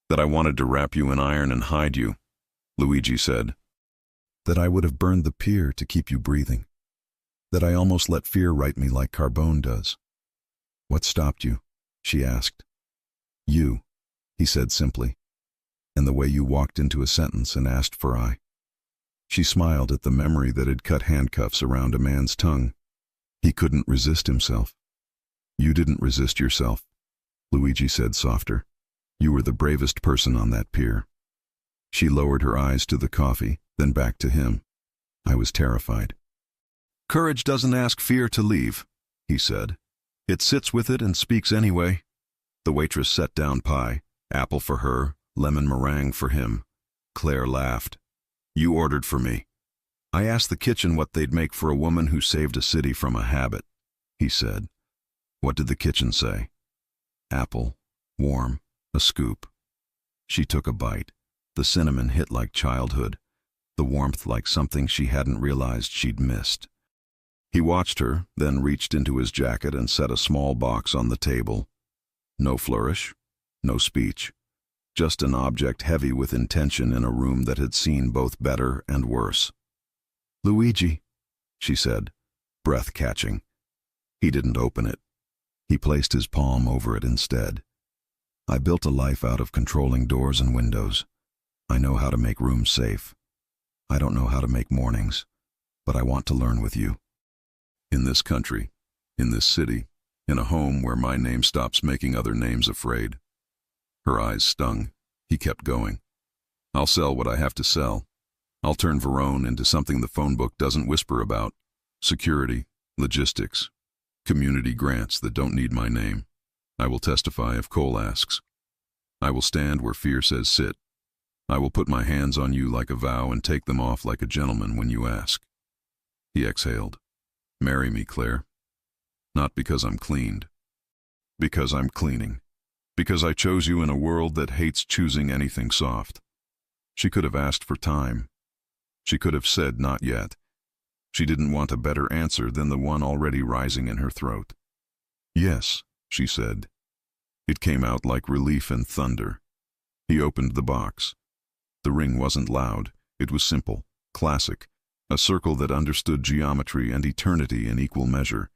Speaker 1: That I wanted to wrap you in iron and hide you, Luigi said. That I would have burned the pier to keep you breathing. That I almost let fear write me like Carbone does. What stopped you? She asked. You, he said simply. And the way you walked into a sentence and asked for I. She smiled at the memory that had cut handcuffs around a man's tongue. He couldn't resist himself. You didn't resist yourself, Luigi said softer. You were the bravest person on that pier. She lowered her eyes to the coffee, then back to him. I was terrified. Courage doesn't ask fear to leave, he said. It sits with it and speaks anyway. The waitress set down pie, apple for her, lemon meringue for him. Claire laughed. You ordered for me. I asked the kitchen what they'd make for a woman who saved a city from a habit, he said. What did the kitchen say? Apple, warm, a scoop. She took a bite. The cinnamon hit like childhood, the warmth like something she hadn't realized she'd missed. He watched her, then reached into his jacket and set a small box on the table. No flourish, no speech. Just an object heavy with intention in a room that had seen both better and worse. Luigi, she said, breath catching. He didn't open it. He placed his palm over it instead. I built a life out of controlling doors and windows. I know how to make rooms safe. I don't know how to make mornings, but I want to learn with you. In this country, in this city, in a home where my name stops making other names afraid. Her eyes stung. He kept going. I'll sell what I have to sell. I'll turn Verone into something the phone book doesn't whisper about. Security, logistics, community grants that don't need my name. I will testify if Cole asks. I will stand where fear says sit. I will put my hands on you like a vow and take them off like a gentleman when you ask. He exhaled. Marry me, Claire. Not because I'm cleaned. Because I'm cleaning. Because I chose you in a world that hates choosing anything soft. She could have asked for time. She could have said not yet. She didn't want a better answer than the one already rising in her throat. Yes, she said. It came out like relief and thunder. He opened the box. The ring wasn't loud. It was simple, classic, a circle that understood geometry and eternity in equal measure.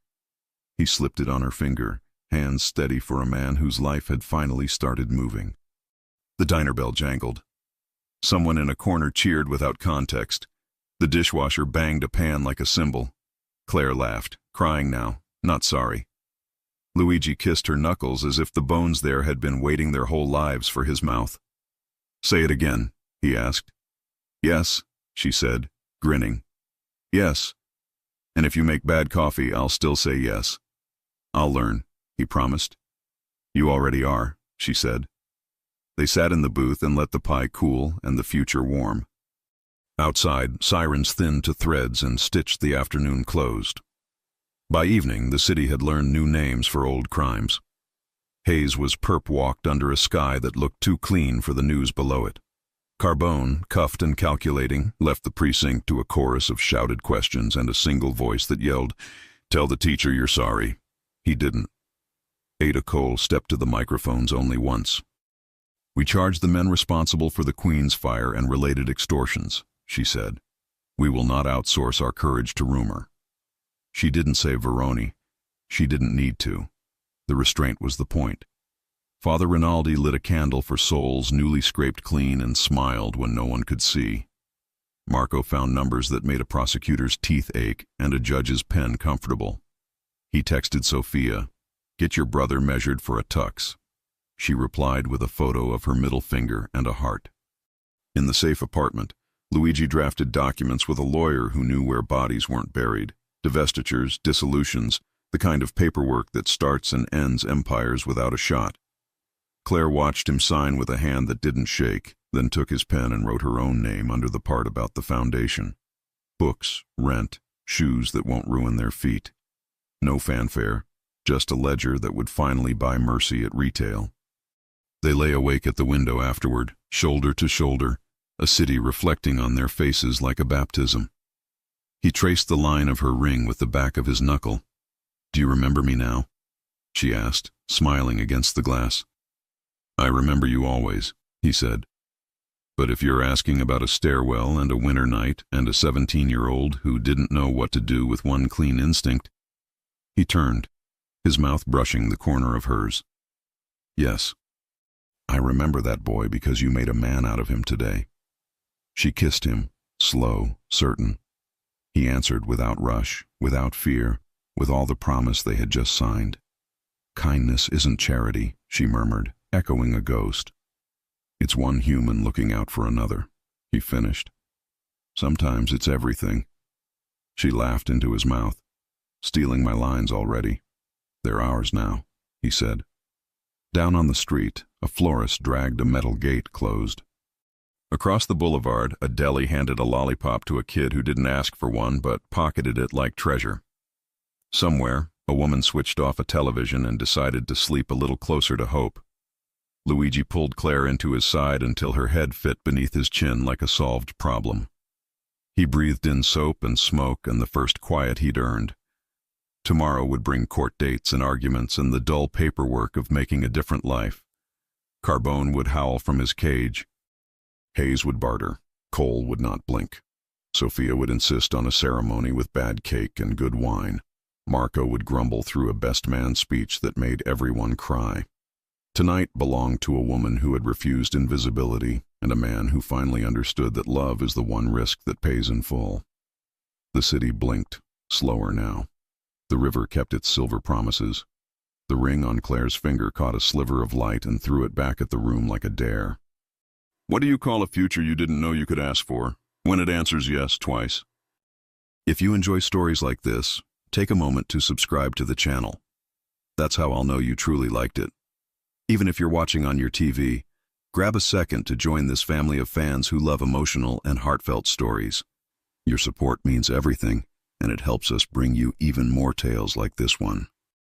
Speaker 1: He slipped it on her finger, hands steady for a man whose life had finally started moving. The diner bell jangled. Someone in a corner cheered without context. The dishwasher banged a pan like a cymbal. Claire laughed, crying now, not sorry. Luigi kissed her knuckles as if the bones there had been waiting their whole lives for his mouth. Say it again, he asked. Yes, she said, grinning. Yes. And if you make bad coffee, I'll still say yes. I'll learn, he promised. You already are, she said. They sat in the booth and let the pie cool and the future warm. Outside, sirens thinned to threads and stitched the afternoon closed. By evening, the city had learned new names for old crimes. Hayes was perp-walked under a sky that looked too clean for the news below it. Carbone, cuffed and calculating, left the precinct to a chorus of shouted questions and a single voice that yelled, "Tell the teacher you're sorry." He didn't. Ada Cole stepped to the microphones only once. "We charge the men responsible for the Queen's fire and related extortions," she said. "We will not outsource our courage to rumor." She didn't say Veroni. She didn't need to. The restraint was the point. Father Rinaldi lit a candle for souls newly scraped clean and smiled when no one could see. Marco found numbers that made a prosecutor's teeth ache and a judge's pen comfortable. He texted Sophia, "Get your brother measured for a tux." She replied with a photo of her middle finger and a heart. In the safe apartment, Luigi drafted documents with a lawyer who knew where bodies weren't buried, divestitures, dissolutions, the kind of paperwork that starts and ends empires without a shot. Claire watched him sign with a hand that didn't shake, then took his pen and wrote her own name under the part about the foundation. Books, rent, shoes that won't ruin their feet. No fanfare, just a ledger that would finally buy mercy at retail. They lay awake at the window afterward, shoulder to shoulder, a city reflecting on their faces like a baptism. He traced the line of her ring with the back of his knuckle. "Do you remember me now?" she asked, smiling against the glass. "I remember you always," he said. "But if you're asking about a stairwell and a winter night and a 17-year-old who didn't know what to do with one clean instinct..." He turned, his mouth brushing the corner of hers. "Yes, I remember that boy because you made a man out of him today." She kissed him, slow, certain. He answered without rush, without fear, with all the promise they had just signed. "Kindness isn't charity," she murmured, echoing a ghost. "It's one human looking out for another," he finished. "Sometimes it's everything." She laughed into his mouth. "Stealing my lines already." "They're ours now," he said. Down on the street, a florist dragged a metal gate closed. Across the boulevard, a deli handed a lollipop to a kid who didn't ask for one but pocketed it like treasure. Somewhere, a woman switched off a television and decided to sleep a little closer to hope. Luigi pulled Claire into his side until her head fit beneath his chin like a solved problem. He breathed in soap and smoke and the first quiet he'd earned. Tomorrow would bring court dates and arguments and the dull paperwork of making a different life. Carbone would howl from his cage. Hayes would barter. Cole would not blink. Sophia would insist on a ceremony with bad cake and good wine. Marco would grumble through a best man speech that made everyone cry. Tonight belonged to a woman who had refused invisibility and a man who finally understood that love is the one risk that pays in full. The city blinked, slower now. The river kept its silver promises. The ring on Claire's finger caught a sliver of light and threw it back at the room like a dare. "What do you call a future you didn't know you could ask for, when it answers yes twice?" If you enjoy stories like this, take a moment to subscribe to the channel. That's how I'll know you truly liked it. Even if you're watching on your TV, grab a second to join this family of fans who love emotional and heartfelt stories. Your support means everything, and it helps us bring you even more tales like this one.